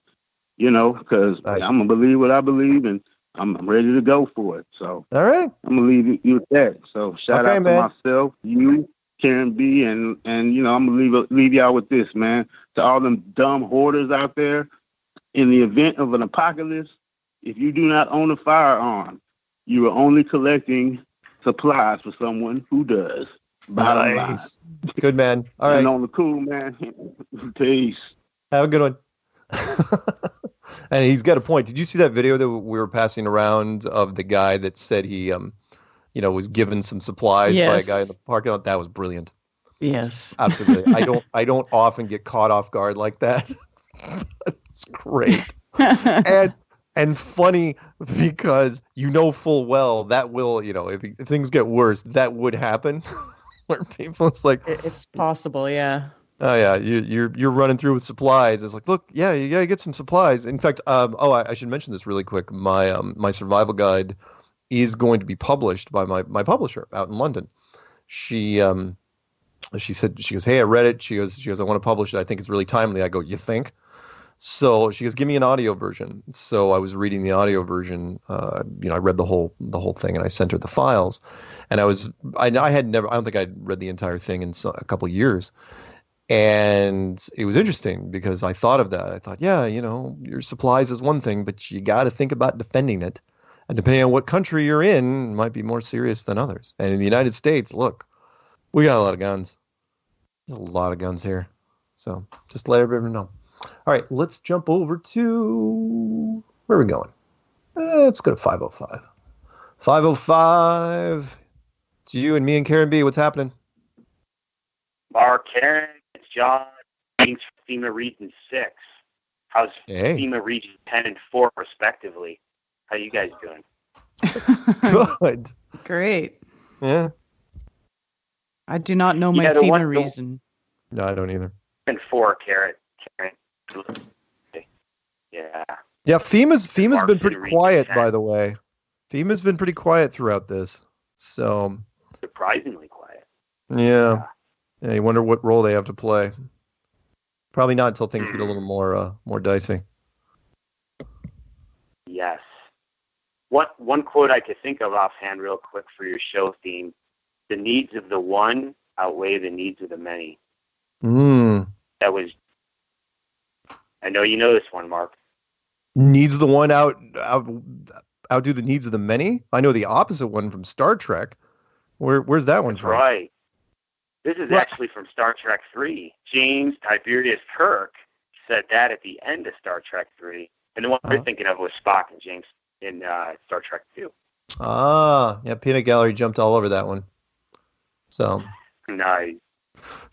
You know, because I'm gonna believe what I believe and I'm ready to go for it. So, all right, I'm gonna leave you with that. So, shout out to myself, you, Karen B, and you know, I'm gonna leave y'all with this, man. To all them dumb hoarders out there, in the event of an apocalypse, if you do not own a firearm, you are only collecting supplies for someone who does. Bottom line. Good man. All right. And on the cool, man. Peace. Have a good one. And he's got a point. Did you see that video that we were passing around of the guy that said he, was given some supplies by a guy in the parking lot? That was brilliant. Yes, absolutely. I don't often get caught off guard like that. It's great and funny because you know full well that will, if things get worse, that would happen. Where people, it's like it's possible, yeah. Oh yeah, you're running through with supplies. It's like, look, yeah, you gotta get some supplies. In fact, I should mention this really quick. My survival guide is going to be published by my publisher out in London. She goes, hey, I read it. She goes, I want to publish it. I think it's really timely. I go, you think? So she goes, give me an audio version. So I was reading the audio version. I read the whole thing, and I sent her the files. And I don't think I'd read the entire thing in a couple of years. And it was interesting because I thought of that. I thought, yeah, your supplies is one thing, but you got to think about defending it. And depending on what country you're in, it might be more serious than others. And in the United States, look, we got a lot of guns. There's a lot of guns here. So just to let everyone know. All right, let's jump over to, where are we going? Let's go to 505. 505. It's you and me and Karen B. What's happening? Karen. John, thanks for FEMA Region 6. How's FEMA Region 10 and 4, respectively? How you guys doing? Good. Great. Yeah. I do not know my FEMA region. No, I don't either. And 4, Karen. Yeah. Yeah, FEMA's been pretty quiet, by the way. FEMA's been pretty quiet throughout this. So surprisingly quiet. Yeah. Yeah, you wonder what role they have to play. Probably not until things get a little more dicey. Yes. One quote I could think of offhand real quick for your show theme: the needs of the one outweigh the needs of the many. That was, I know you know this one, Mark. Needs of the one outdo the needs of the many? I know the opposite one from Star Trek. Where's that one from? Right. This is actually from Star Trek 3. James Tiberius Kirk said that at the end of Star Trek 3. And the one we're thinking of was Spock and James in Star Trek 2. Ah, yeah, Peanut Gallery jumped all over that one. So nice.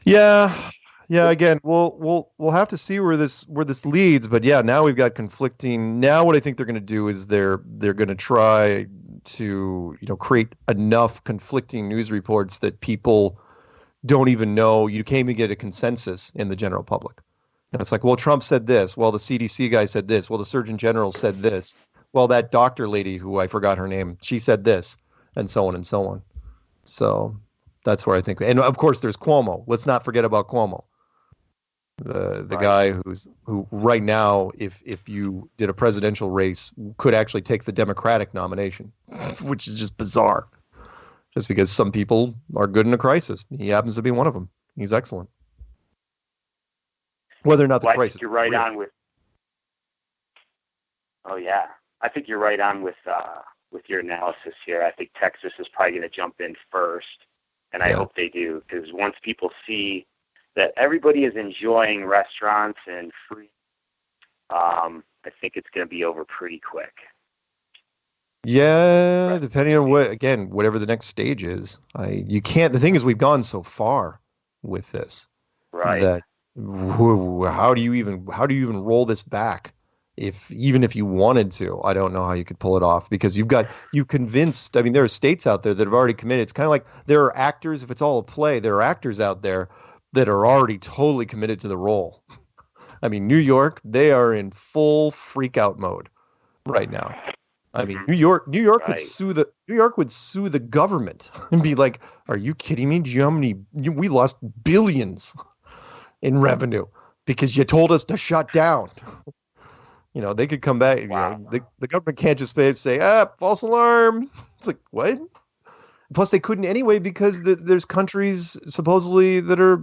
Yeah. Again, we'll have to see where this leads, but yeah, now we've got conflicting. Now, what I think they're going to do is they're going to try to create enough conflicting news reports that people don't even know. You can't even get a consensus in the general public. And it's like, well, Trump said this. Well, the CDC guy said this. Well, the Surgeon General said this. Well, that doctor lady who I forgot her name, she said this, and so on and so on. So that's where I think, and of course, there's Cuomo. Let's not forget about Cuomo. The guy who right now, if you did a presidential race, could actually take the Democratic nomination, which is just bizarre. Just because some people are good in a crisis, he happens to be one of them. He's excellent. Whether or not the crisis. I think you're right on with. Oh yeah, I think you're right on with your analysis here. I think Texas is probably going to jump in first, and I hope they do, because once people see that everybody is enjoying restaurants and free, I think it's going to be over pretty quick. Yeah, depending on whatever the next stage is. The thing is, we've gone so far with this. Right. That how do you even roll this back? Even if you wanted to, I don't know how you could pull it off, because you've convinced. I mean, there are states out there that have already committed. It's kind of like there are actors. If it's all a play, there are actors out there that are already totally committed to the role. I mean, New York, they are in full freak out mode right now. I mean, New York could sue the government and be like, "Are you kidding me? We lost billions in revenue because you told us to shut down." They could come back. Wow. The government can't just say, false alarm. It's like, what? Plus, they couldn't anyway, because there's countries supposedly that are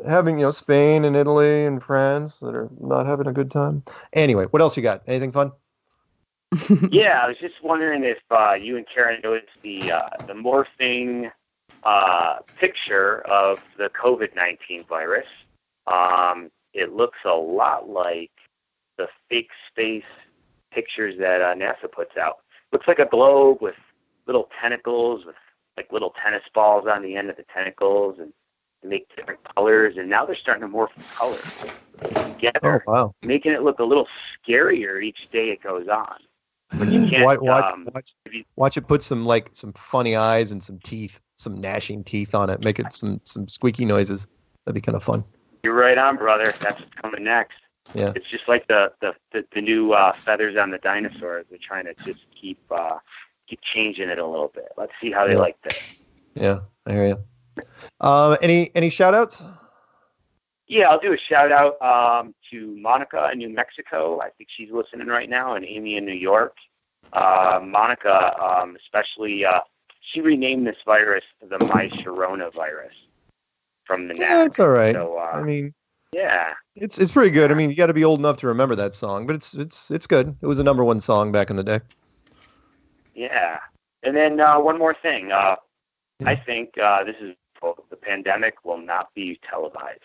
having, Spain and Italy and France that are not having a good time. Anyway, what else you got? Anything fun? Yeah, I was just wondering if you and Karen noticed the morphing picture of the COVID-19 virus. It looks a lot like the fake space pictures that NASA puts out. Looks like a globe with little tentacles, with like little tennis balls on the end of the tentacles, and they make different colors. And now they're starting to morph the colors together, making it look a little scarier each day it goes on. But you can't watch it put some funny eyes and some teeth, some gnashing teeth on it. Make it some squeaky noises. That'd be kind of fun. You're right on, brother. That's what's coming next. Yeah. It's just like the new feathers on the dinosaurs. They're trying to just keep changing it a little bit. Let's see how they like this. Yeah, I hear you. Any shout outs? Yeah, I'll do a shout out to Monica in New Mexico. I think she's listening right now, and Amy in New York. Monica, especially, she renamed this virus the Myres virus from the Yeah, it's all right. So, I mean, yeah, it's pretty good. I mean, you got to be old enough to remember that song, but it's good. It was a #1 song back in the day. Yeah, and then one more thing. I think the pandemic will not be televised.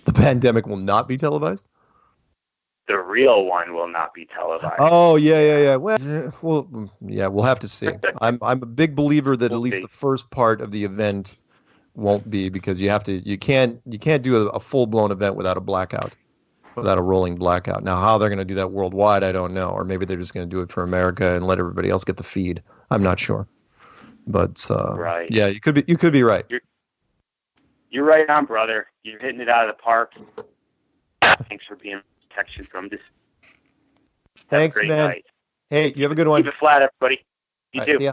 The pandemic will not be televised? The real one will not be televised. Oh, yeah. Well, yeah, we'll have to see. I'm a big believer that at least the first part of the event won't be, because you can't do a full-blown event without a blackout, without a rolling blackout. Now, how they're going to do that worldwide, I don't know. Or maybe they're just going to do it for America and let everybody else get the feed. I'm not sure. But right. Yeah, you could be right. You're right on, brother. You're hitting it out of the park. Thanks for being protection from this. Thanks, man. Night. Hey, you have a good one. Keep it flat, everybody. You too. See ya.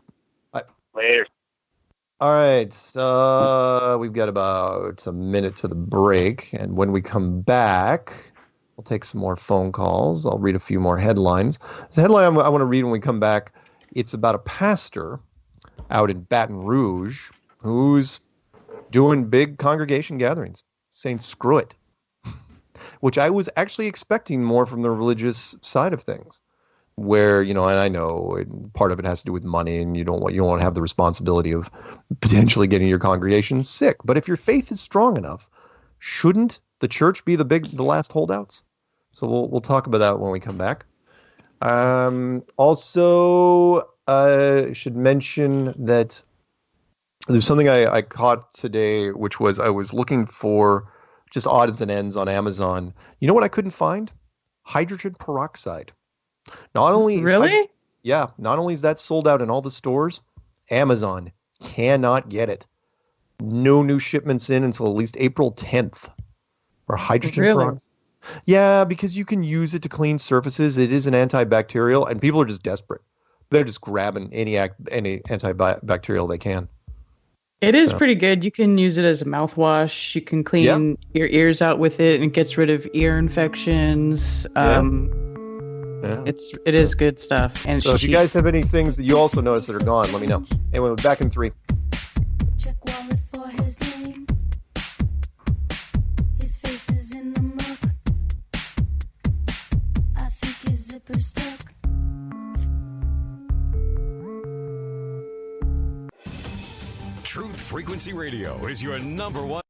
Bye. Later. All right. We've got about a minute to the break, and when we come back, we'll take some more phone calls. I'll read a few more headlines. The headline I want to read when we come back, it's about a pastor out in Baton Rouge who's doing big congregation gatherings, saying screw it, which I was actually expecting more from the religious side of things. where, and I know part of it has to do with money, and you don't want to have the responsibility of potentially getting your congregation sick. But if your faith is strong enough, shouldn't the church be the last holdouts? So we'll talk about that when we come back. Also, should mention that there's something I caught today, which was I was looking for just odds and ends on Amazon. You know what I couldn't find? Hydrogen peroxide. Not only is that sold out in all the stores, Amazon cannot get it. No new shipments in until at least April 10th. For hydrogen peroxide. Yeah, because you can use it to clean surfaces. It is an antibacterial, and people are just desperate. They're just grabbing any antibacterial they can. It is pretty good. You can use it as a mouthwash. You can clean your ears out with it, and it gets rid of ear infections. It is good stuff. And so if you guys have any things that you also notice that are gone, let me know. Anyway, we're back in 3. Check wallet for his name. His face is in the muck. I think his zipper's stuck. Truth Frequency Radio is your number one.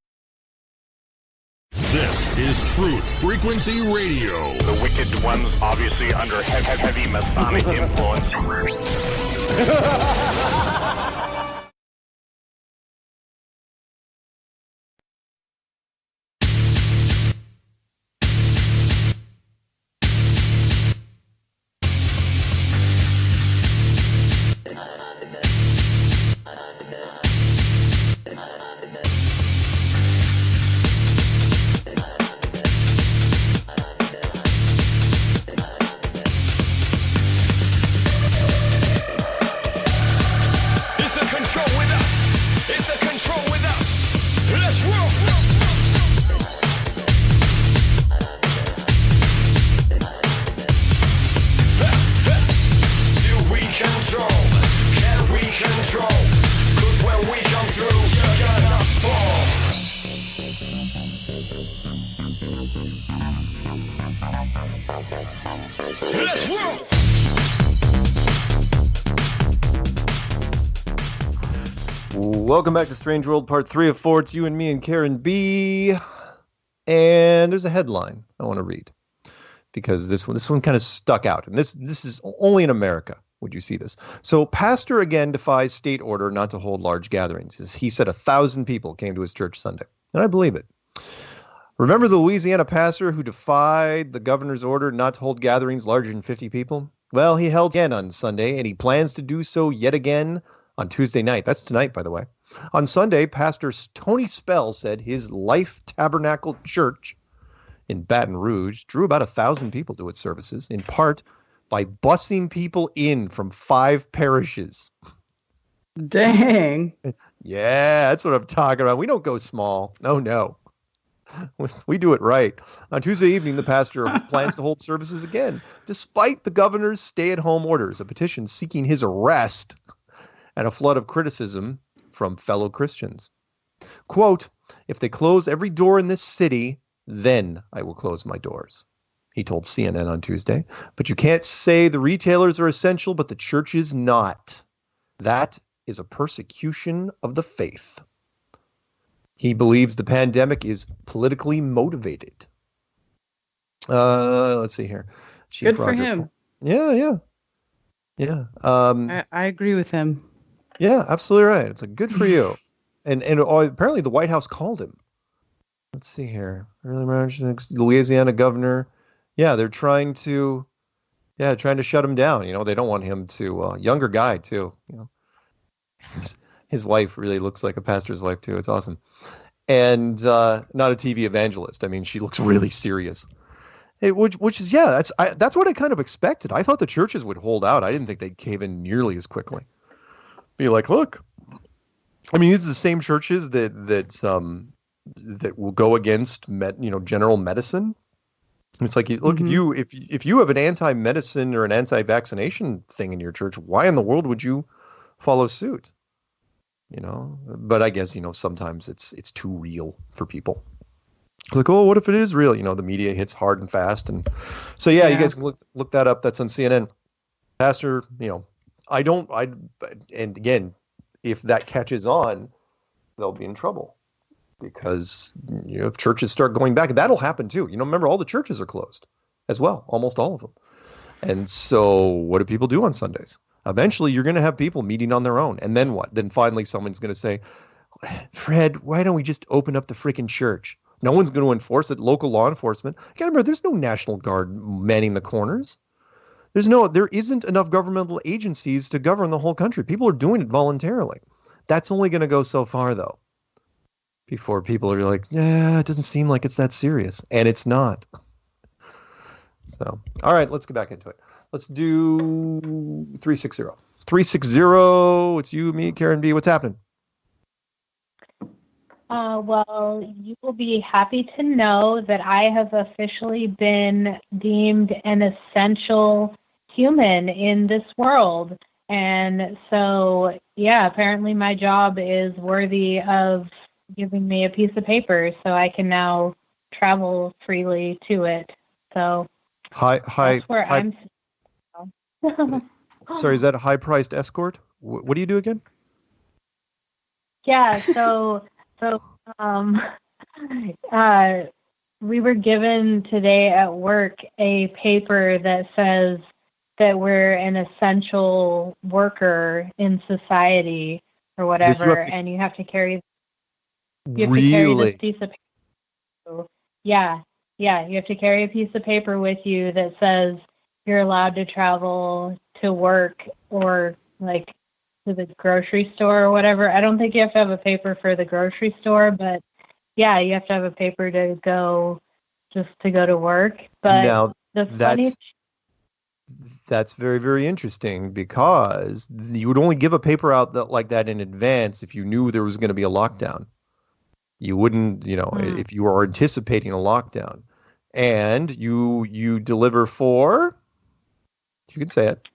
This is Truth Frequency Radio. The wicked ones obviously under heavy Masonic influence. Welcome back to Strange World Part 3 of 4. It's you and me and Karen B. And there's a headline I want to read because this one kind of stuck out. And this is only in America would you see this. So pastor again defies state order not to hold large gatherings. He said 1,000 people came to his church Sunday. And I believe it. Remember the Louisiana pastor who defied the governor's order not to hold gatherings larger than 50 people? Well, he held again on Sunday, and he plans to do so yet again on Tuesday night. That's tonight, by the way. On Sunday, Pastor Tony Spell said his Life Tabernacle Church in Baton Rouge drew about 1,000 people to its services, in part by busing people in from 5 parishes. Dang. Yeah, that's what I'm talking about. We don't go small. No. We do it right. On Tuesday evening, the pastor plans to hold services again, despite the governor's stay-at-home orders, a petition seeking his arrest, and a flood of criticism from fellow Christians. Quote, "If they close every door in this city, then I will close my doors," he told CNN on Tuesday. "But you can't say the retailers are essential, but the church is not. That is a persecution of the faith." He believes the pandemic is politically motivated. Let's see here. Chief Good Roger for him. Yeah. I agree with him. Yeah, absolutely right. It's like, good for you. And apparently the White House called him. Let's see here. Early March, Louisiana governor. Yeah, they're trying to shut him down. They don't want him to, younger guy too. His wife really looks like a pastor's wife too. It's awesome. And not a TV evangelist. I mean, she looks really serious. Which is, that's what I kind of expected. I thought the churches would hold out. I didn't think they'd cave in nearly as quickly. Be like, look, I mean, these are the same churches that will go against general medicine. It's like, look, mm-hmm. if you have an anti-medicine or an anti-vaccination thing in your church, why in the world would you follow suit? But I guess sometimes it's too real for people. Like, oh, what if it is real? The media hits hard and fast, and so you guys can look that up. That's on CNN. Pastor, and again, if that catches on, they'll be in trouble because if churches start going back, that'll happen too. Remember, all the churches are closed as well, almost all of them. And so what do people do on Sundays? Eventually, you're going to have people meeting on their own. And then what? Then finally, someone's going to say, Fred, why don't we just open up the freaking church? No one's going to enforce it. Local law enforcement. You gotta remember, there's no National Guard manning the corners. There isn't enough governmental agencies to govern the whole country. People are doing it voluntarily. That's only going to go so far, though, before people are like, yeah, it doesn't seem like it's that serious. And it's not. So, all right, let's get back into it. Let's do 360. 360, it's you, me, Karen B. What's happening? Well, you will be happy to know that I have officially been deemed an essential human in this world. And so, yeah, apparently my job is worthy of giving me a piece of paper so I can now travel freely to it. So that's where I'm. Sorry, is that a high-priced escort? What do you do again? Yeah, so we were given today at work a paper that says that we're an essential worker in society or whatever, and you have to carry. You have to carry this piece of paper. Yeah, you have to carry a piece of paper with you that says you're allowed to travel to work or like to the grocery store or whatever. I don't think you have to have a paper for the grocery store, but yeah, you have to have a paper to go to work. But now, funny that's very, very interesting because you would only give a paper out like that in advance if you knew there was going to be a lockdown. You wouldn't, if you were anticipating a lockdown. And you deliver for, you can say it,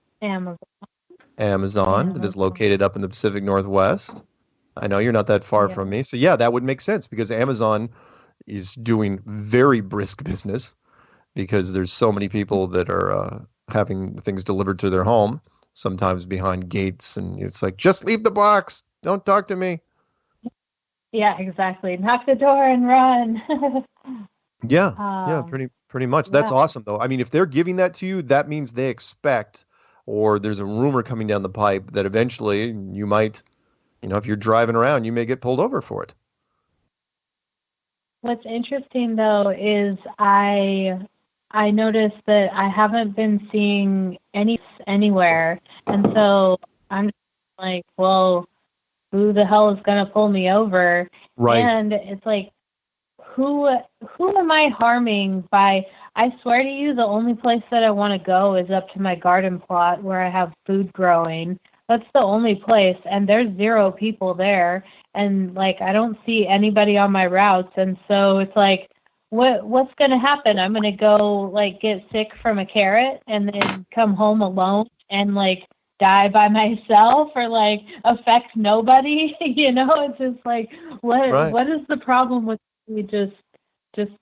Amazon, that is located up in the Pacific Northwest. I know you're not that far from me. So yeah, that would make sense because Amazon is doing very brisk business because there's so many people that are having things delivered to their home, sometimes behind gates. And it's like, just leave the box. Don't talk to me. Yeah, exactly. Knock the door and run. Yeah, pretty much. That's awesome, though. I mean, if they're giving that to you, that means they expect, or there's a rumor coming down the pipe that eventually you might, if you're driving around, you may get pulled over for it. What's interesting, though, is I noticed that I haven't been seeing anywhere, and so I'm like, well, who the hell is going to pull me over? Right. And it's like, who am I harming by, I swear to you, the only place that I want to go is up to my garden plot where I have food growing. That's the only place, and there's 0 people there, and like I don't see anybody on my routes, and so it's like, what's going to happen? I'm going to go like get sick from a carrot and then come home alone and like die by myself or like affect nobody? It's just like, what is the problem with me just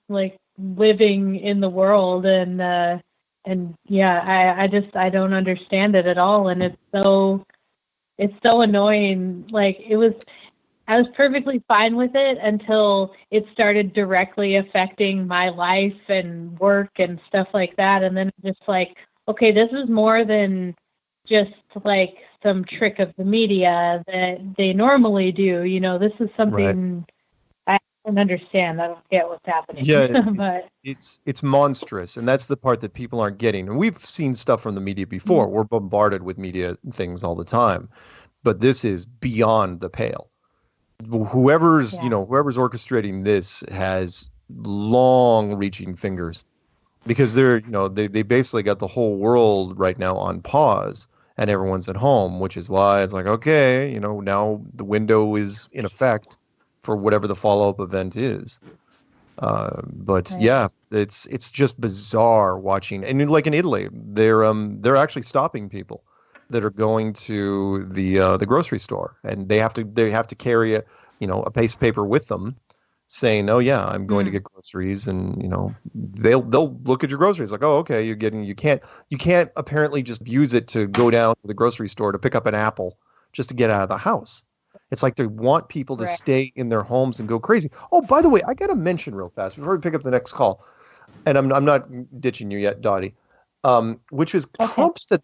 like living in the world? And yeah, I don't understand it at all, and it's so annoying. Like I was perfectly fine with it until it started directly affecting my life and work and stuff like that. And then just like, okay, this is more than just like some trick of the media that they normally do. This is something I don't understand. I don't get what's happening. Yeah, but it's monstrous, and that's the part that people aren't getting. And we've seen stuff from the media before. We're bombarded with media things all the time, but this is beyond the pale. Whoever's orchestrating this has long-reaching fingers, because they basically got the whole world right now on pause, and everyone's at home, which is why it's like, okay, now the window is in effect for whatever the follow-up event is. But yeah, it's just bizarre watching. And like in Italy, they're actually stopping people that are going to the grocery store, and they have to carry a piece of paper with them saying, "Oh yeah, I'm going to get groceries," and they'll look at your groceries like, "Oh, okay, you can't apparently just use it to go down to the grocery store to pick up an apple just to get out of the house." It's like they want people to stay in their homes and go crazy. Oh, by the way, I got to mention real fast before we pick up the next call, and I'm not ditching you yet, Dottie. Which is Trump said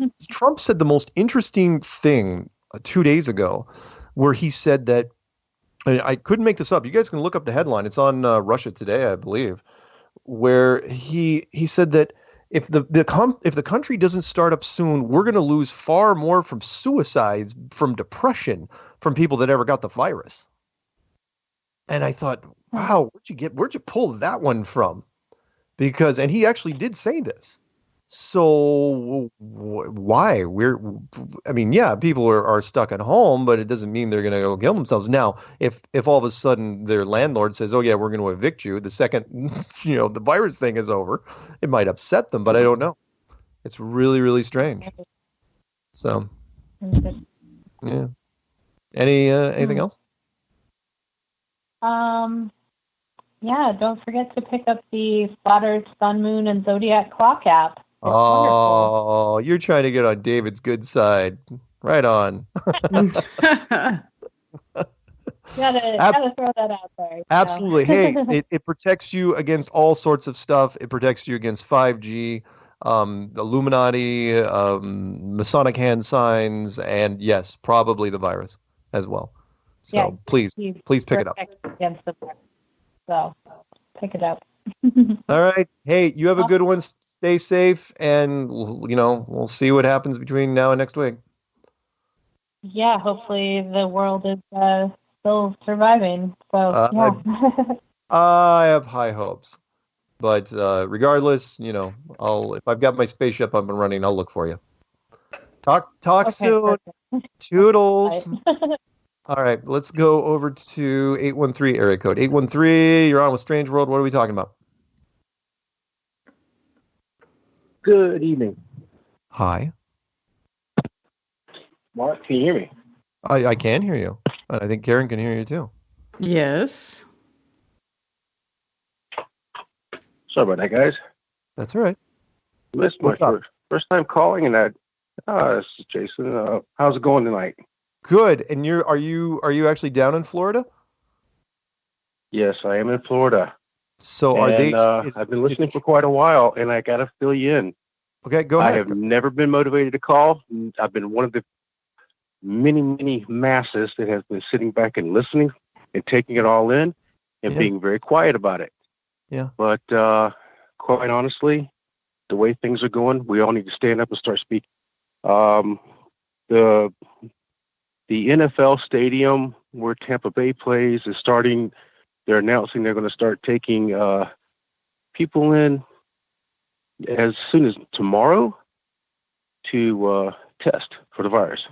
the most interesting thing 2 days ago, where he said that, and I couldn't make this up. You guys can look up the headline. It's on Russia Today, I believe, where he said that if the country doesn't start up soon, we're going to lose far more from suicides, from depression, from people that ever got the virus. And I thought, wow, where'd you pull that one from? And he actually did say this. So why? People are stuck at home, but it doesn't mean they're going to go kill themselves. Now, if all of a sudden their landlord says, "Oh yeah, we're going to evict you," the second the virus thing is over, it might upset them, but I don't know. It's really, really strange. So, yeah. Anything else? Yeah, don't forget to pick up the Flat Earth, Sun, Moon, and Zodiac Clock app. It's wonderful. You're trying to get on David's good side. Right on. Gotta throw that out there. Absolutely. Hey, it protects you against all sorts of stuff. It protects you against 5G, Illuminati, Masonic hand signs, and yes, probably the virus as well. So please pick it up. Against the virus. So pick it up. All right. Hey, you have a good one. Stay safe, and we'll see what happens between now and next week. Yeah, hopefully the world is still surviving. So I have high hopes, but regardless, if I've got my spaceship up and running, I'll look for you. Talk soon. Perfect. Toodles. All right, let's go over to 813 area code. 813, you're on with Strange World. What are we talking about? Good evening. Hi. Mark, can you hear me? I can hear you. And I think Karen can hear you too. Yes. Sorry about that, guys. That's all right. This is my first time calling, and this is Jason. How's it going tonight? Good. And are you actually down in Florida? Yes, I am in Florida. So I've been listening for quite a while, and I got to fill you in. Okay, go ahead. I have never been motivated to call. I've been one of the many, many masses that has been sitting back and listening and taking it all in and being very quiet about it. Yeah. But quite honestly, the way things are going, we all need to stand up and start speaking. The NFL stadium where Tampa Bay plays is starting. They're announcing they're going to start taking people in as soon as tomorrow to test for the virus.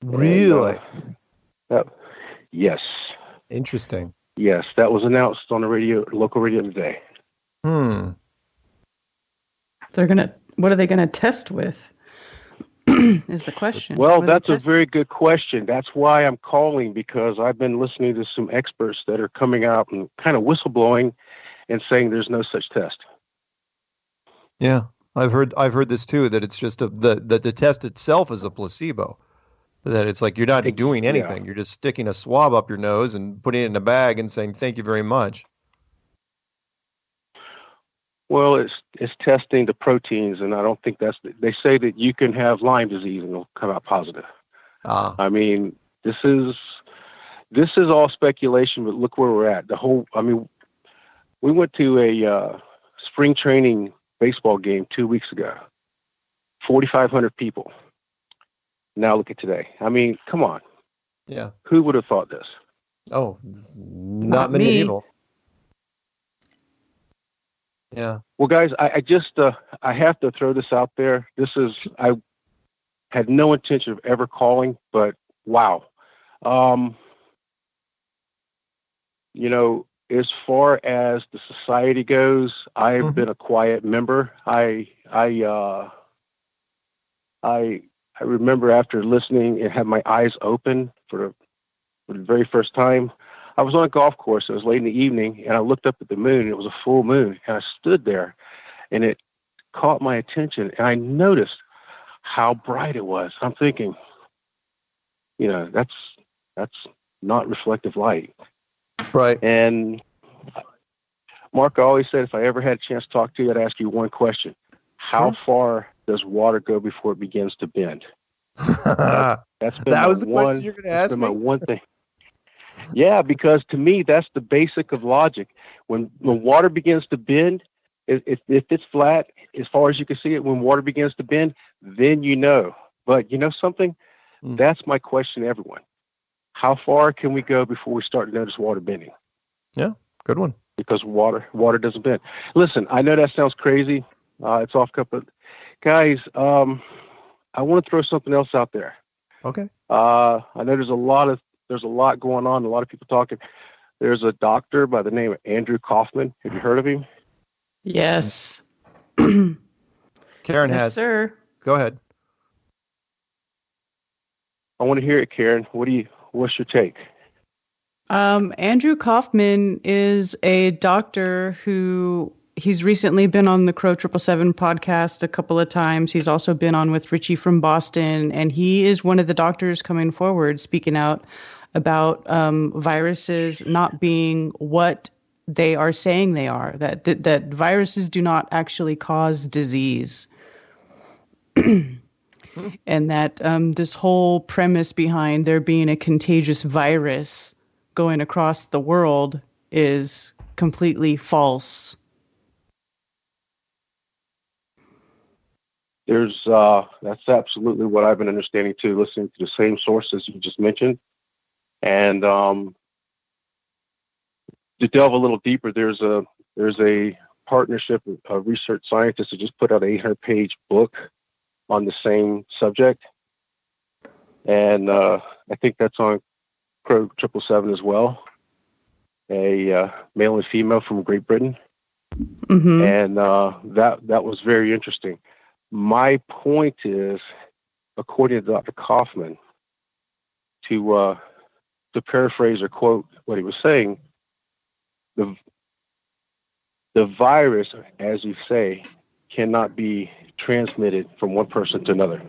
Really? Yes. Interesting. Yes, that was announced on the local radio today. What are they gonna test with? Is the question. Well, that's a very good question. That's why I'm calling, because I've been listening to some experts that are coming out and kind of whistleblowing and saying there's no such test. Yeah, I've heard this too, that it's just the test itself is a placebo. That it's like you're not doing anything. You're just sticking a swab up your nose and putting it in a bag and saying thank you very much. Well, it's testing the proteins, and I don't think they say that you can have Lyme disease and it'll come out positive. I mean, this is all speculation, but look where we're at. We went to a spring training baseball game 2 weeks ago. 4,500 people. Now look at today. I mean, come on. Yeah. Who would have thought this? Oh, not many people. Yeah. Well, guys, I just I have to throw this out there. I had no intention of ever calling, but wow. As far as the society goes, I've been a quiet member. I remember after listening and had my eyes open for the very first time, I was on a golf course. It was late in the evening, and I looked up at the moon, and it was a full moon. And I stood there, and it caught my attention, and I noticed how bright it was. I'm thinking, that's not reflective light. Right. And Mark, I always said if I ever had a chance to talk to you, I'd ask you one question. How far does water go before it begins to bend? That's been that was the question you're going to ask me? My one thing. Yeah, because to me, that's the basic of logic. When water begins to bend, if it's flat, as far as you can see it, when water begins to bend, then you know. But you know something? That's my question to everyone. How far can we go before we start to notice water bending? Yeah, good one. Because water doesn't bend. Listen, I know that sounds crazy. It's off cup, but guys, I want to throw something else out there. Okay. I know there's a lot going on, a lot of people talking. There's a doctor by the name of Andrew Kaufman. Have you heard of him? Yes. Karen yes, has. Sir. Go ahead. I want to hear it, Karen. What's your take? Andrew Kaufman is a doctor who he's recently been on the Crow 777 podcast a couple of times. He's also been on with Richie from Boston, and he is one of the doctors coming forward speaking out about viruses not being what they are saying they are, that viruses do not actually cause disease. And that this whole premise behind there being a contagious virus going across the world is completely false. That's absolutely what I've been understanding too, listening to the same sources you just mentioned. And to delve a little deeper, there's a partnership of research scientists that just put out an 800-page book on the same subject. And I think that's on Crow 777 as well. A male and female from Great Britain. Mm-hmm. And that was very interesting. My point is, according to Dr. Kaufman, to paraphrase or quote what he was saying, the virus, as you say, cannot be transmitted from one person to another.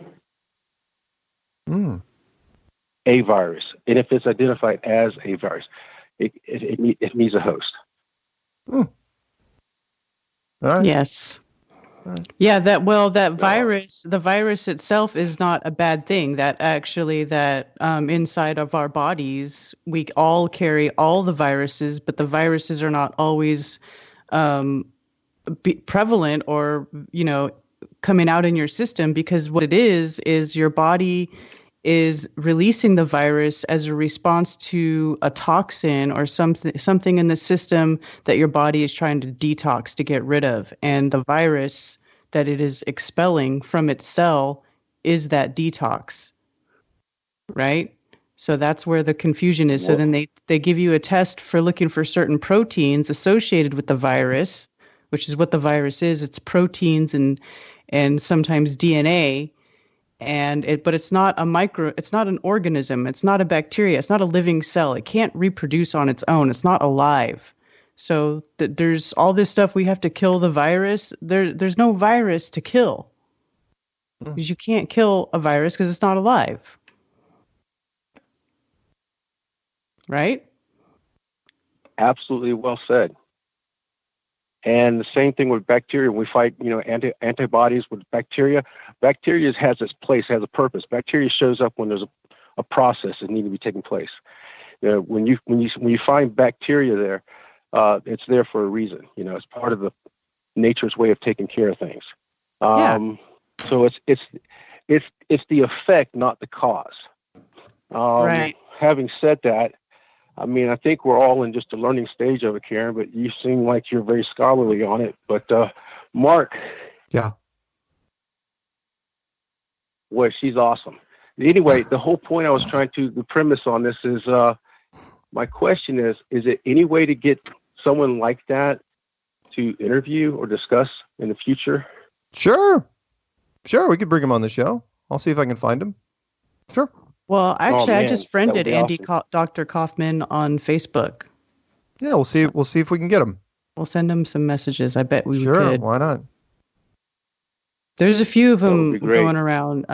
A virus. And if it's identified as a virus, it needs a host. All right. Yes. Yeah, virus, the virus itself is not a bad thing. That actually, inside of our bodies, we all carry all the viruses, but the viruses are not always prevalent or, coming out in your system, because what it is your body is releasing the virus as a response to a toxin or something in the system that your body is trying to detox to get rid of. And the virus that it is expelling from its cell is that detox, right? So that's where the confusion is. So then they give you a test for looking for certain proteins associated with the virus, which is what the virus is. It's proteins and sometimes DNA. But it's not it's not an organism. It's not a bacteria. It's not a living cell. It can't reproduce on its own. It's not alive. So there's all this stuff we have to kill the virus. There's no virus to kill. Because you can't kill a virus because it's not alive. Right? Absolutely well said. And the same thing with bacteria. When we fight, antibodies with bacteria. Bacteria has its place, has a purpose. Bacteria shows up when there's a process that needs to be taking place. When you find bacteria there, it's there for a reason. It's part of the nature's way of taking care of things. So it's the effect, not the cause. Right. Having said that, I think we're all in just a learning stage of it, Karen, but you seem like you're very scholarly on it. But Mark. Yeah. Boy, she's awesome. Anyway, the whole point I was the premise on this is, my question is it any way to get someone like that to interview or discuss in the future? Sure. We could bring him on the show. I'll see if I can find him. Sure. Well, actually, I man, just that friended would be Andy awesome. Dr. Kaufman on Facebook. Yeah, we'll see. We'll see if we can get him. We'll send him some messages. I bet we Sure, could. why not? There's a few of That would them be great. going around.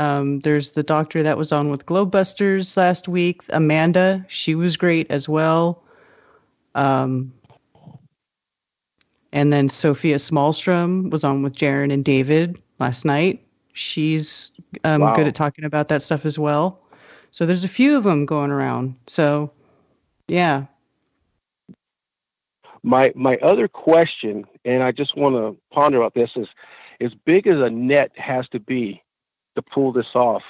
There's the doctor that was on with Globebusters last week, Amanda. She was great as well. And then Sophia Smallstrom was on with Jaron and David last night. She's Wow. good at talking about that stuff as well. So there's a few of them going around. So, yeah. My other question, and I just want to ponder about this, is as big as a net has to be to pull this off,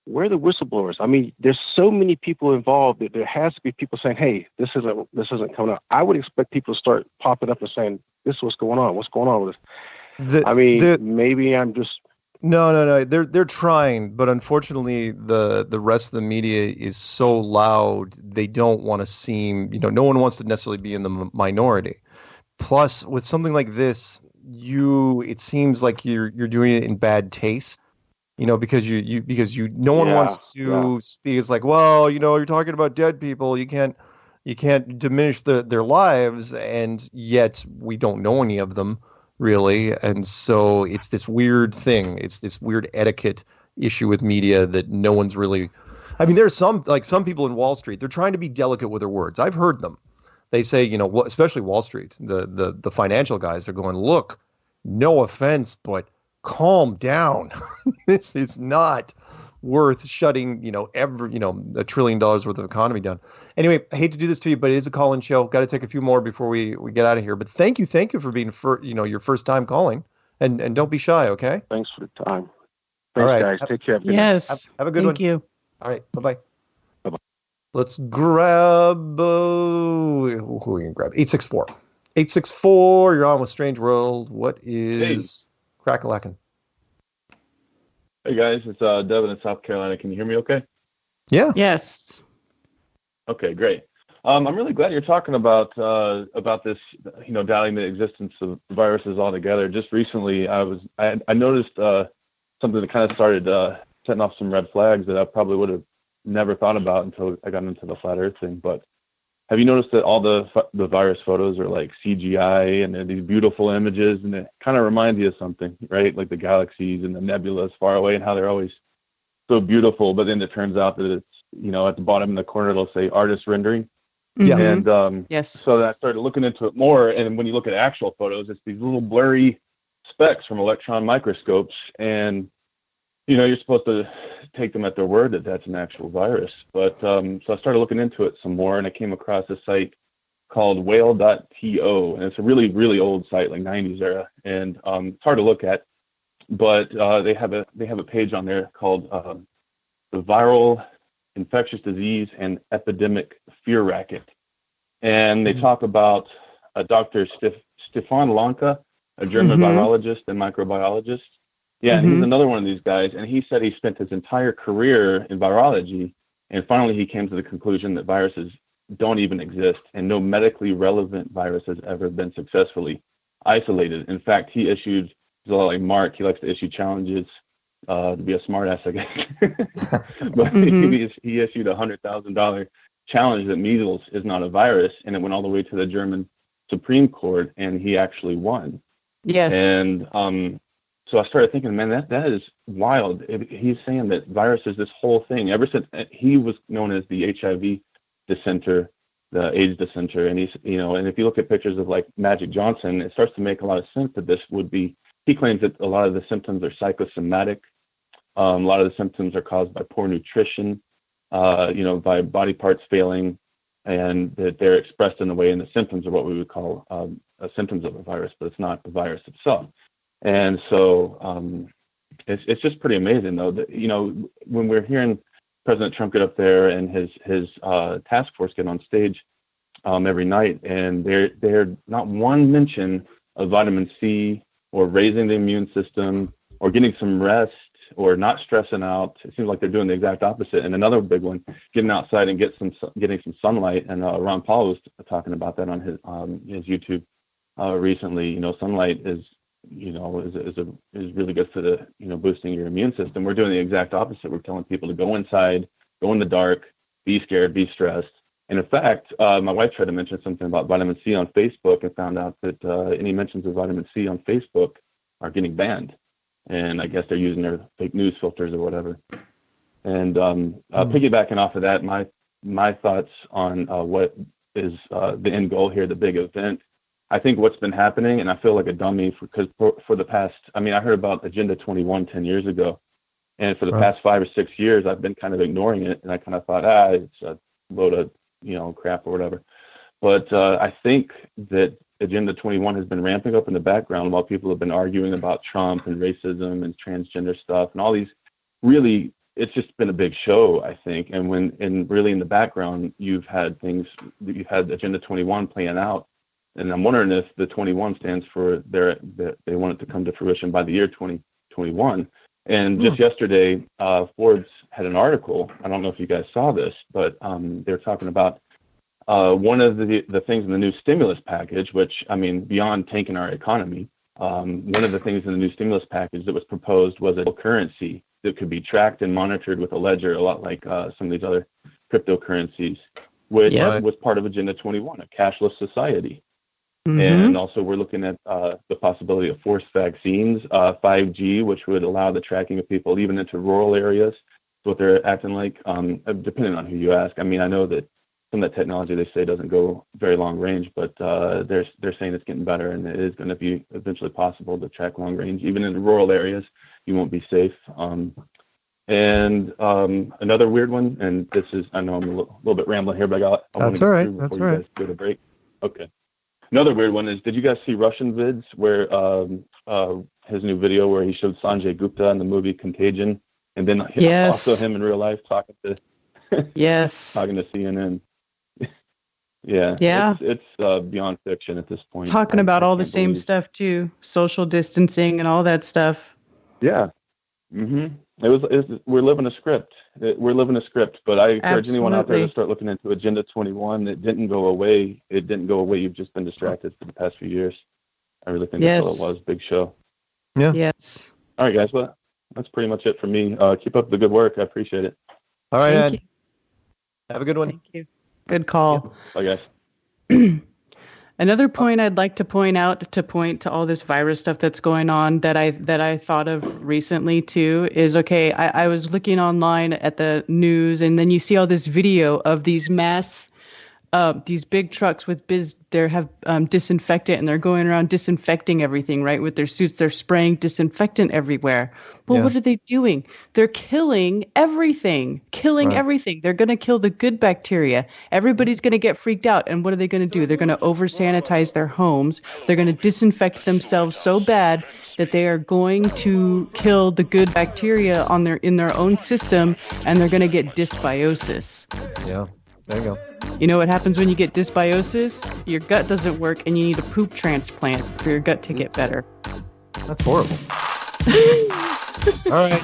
where are the whistleblowers? I mean, there's so many people involved that there has to be people saying, hey, this isn't coming up. I would expect people to start popping up and saying, this is what's going on. What's going on with this? Maybe I'm just... No. They're trying, but unfortunately, the rest of the media is so loud. They don't want to seem, no one wants to necessarily be in the minority. Plus, with something like this, it seems like you're doing it in bad taste. Because no one wants to speak. It's like, well, you're talking about dead people. You can't diminish their lives, and yet we don't know any of them. Really. And so it's this weird thing. It's this weird etiquette issue with media that no one's really, there's some people in Wall Street, they're trying to be delicate with their words. I've heard them. They say, especially Wall Street, the financial guys are going, look, no offense, but calm down. It's not worth shutting, $1 trillion worth of economy down. Anyway, I hate to do this to you, but it is a call-in show. Got to take a few more before we get out of here. But thank you for being your first time calling, and don't be shy, okay? Thanks for the time. All right, guys. Take care. Yes. Have a good one. Thank you. All right. Bye-bye. Bye-bye. Let's grab who we can grab. 864. 864. You're on with Strange World. What is crack-a-lackin'? Hey guys, it's Devin in South Carolina. Can you hear me okay? Yeah. Yes. Okay, great. I'm really glad you're talking about this, doubting the existence of viruses altogether. Just recently, I noticed something that kind of started setting off some red flags that I probably would have never thought about until I got into the flat Earth thing. But have you noticed that all the virus photos are like CGI and they're these beautiful images, and it kind of reminds you of something, right? Like the galaxies and the nebulas far away and how they're always so beautiful. But then it turns out that it's, at the bottom in the corner, it'll say artist rendering. Yeah. And yes. So I started looking into it more. And when you look at actual photos, it's these little blurry specks from electron microscopes. And, you're supposed to take them at their word that that's an actual virus. But so I started looking into it some more, and I came across a site called whale.to. And it's a really, really old site, like 90s era. And it's hard to look at. But they have a page on there called the Viral Infectious Disease and Epidemic Fear Racket. And they talk about Dr. Stefan Lanka, a German virologist and microbiologist. Yeah, and he's another one of these guys. And he said he spent his entire career in virology. And finally, he came to the conclusion that viruses don't even exist, and no medically relevant virus has ever been successfully isolated. In fact, he issued, he's a lot like Mark, he likes to issue challenges to be a smartass, I guess. But he issued a $100,000 challenge that measles is not a virus, and it went all the way to the German Supreme Court, and he actually won. Yes. And so I started thinking, man, that is wild. He's saying that virus is this whole thing. Ever since he was known as the HIV dissenter, the AIDS dissenter, and he's, and if you look at pictures of like Magic Johnson, it starts to make a lot of sense that this would be. He claims that a lot of the symptoms are psychosomatic. A lot of the symptoms are caused by poor nutrition, by body parts failing, and that they're expressed in a way in the symptoms of what we would call symptoms of a virus, but it's not the virus itself. And so it's just pretty amazing, though, that, when we're hearing President Trump get up there and his task force get on stage every night, and they're not one mention of vitamin C or raising the immune system or getting some rest or not stressing out. It seems like they're doing the exact opposite. And another big one, getting outside and getting some sunlight. And Ron Paul was talking about that on his YouTube recently. Sunlight is really good for the boosting your immune system. We're doing the exact opposite. We're telling people to go inside, go in the dark, be scared, be stressed. And in fact, my wife tried to mention something about vitamin C on Facebook and found out that any mentions of vitamin C on Facebook are getting banned. And I guess they're using their fake news filters or whatever. And piggybacking off of that, my thoughts on what is the end goal here, the big event. I think what's been happening, and I feel like a dummy because for the past, I mean, I heard about Agenda 21 10 years ago. And for the past 5 or 6 years, I've been kind of ignoring it. And I kind of thought, it's a load of, crap or whatever. But I think that Agenda 21 has been ramping up in the background while people have been arguing about Trump and racism and transgender stuff and all these really, it's just been a big show, I think. And really in the background, you've had Agenda 21 playing out. And I'm wondering if the 21 stands for they want it to come to fruition by the year 2021. And just yesterday, Forbes had an article. I don't know if you guys saw this, but they're talking about one of the things in the new stimulus package, which, I mean, beyond tanking our economy, one of the things in the new stimulus package that was proposed was a currency that could be tracked and monitored with a ledger, a lot like some of these other cryptocurrencies, which was part of Agenda 21, a cashless society. Mm-hmm. And also we're looking at the possibility of forced vaccines, 5G, which would allow the tracking of people even into rural areas. That's what they're acting like, depending on who you ask. I mean, I know that some of that technology they say doesn't go very long range, but they're saying it's getting better, and it is going to be eventually possible to track long range. Even in the rural areas, you won't be safe. And another weird one, and this is, I know I'm a little bit rambling here, but I want to get through before you guys go to break. Okay. Another weird one is, did you guys see Russian vids where his new video where he showed Sanjay Gupta in the movie Contagion, and then also him in real life talking to talking to CNN. It's beyond fiction at this point. Talking about all the same stuff too, social distancing and all that stuff. Yeah. Mm-hmm. We're living a script. We're living a script, but I encourage anyone out there to start looking into Agenda 21. It didn't go away. You've just been distracted for the past few years. I really think that's all it was. Big show. Yeah. Yes. All right, guys. Well, that's pretty much it for me. Keep up the good work. I appreciate it. All right, Thank Ed. Have a good one. Thank you. Good call. Bye, guys. Another point I'd like to point to all this virus stuff that's going on that I thought of recently too is, okay, I was looking online at the news, and then you see all this video of these these big trucks with disinfectant, and they're going around disinfecting everything, right? With their suits, they're spraying disinfectant everywhere. Well, what are they doing? They're killing everything. Everything. They're going to kill the good bacteria. Everybody's going to get freaked out. And what are they going to do? They're going to over-sanitize their homes. They're going to disinfect themselves so bad that they are going to kill the good bacteria in their own system, and they're going to get dysbiosis. Yeah. There you go. You know what happens when you get dysbiosis? Your gut doesn't work, and you need a poop transplant for your gut to get better. That's horrible. All right.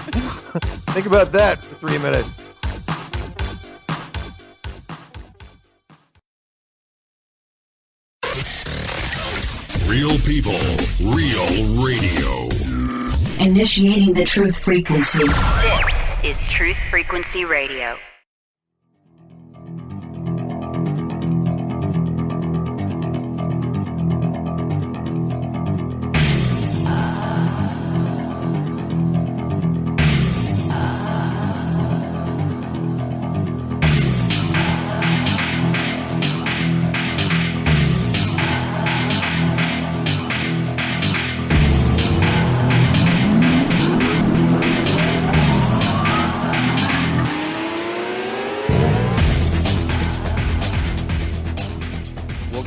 Think about that for 3 minutes. Real people, real radio. Initiating the truth frequency. This is Truth Frequency Radio.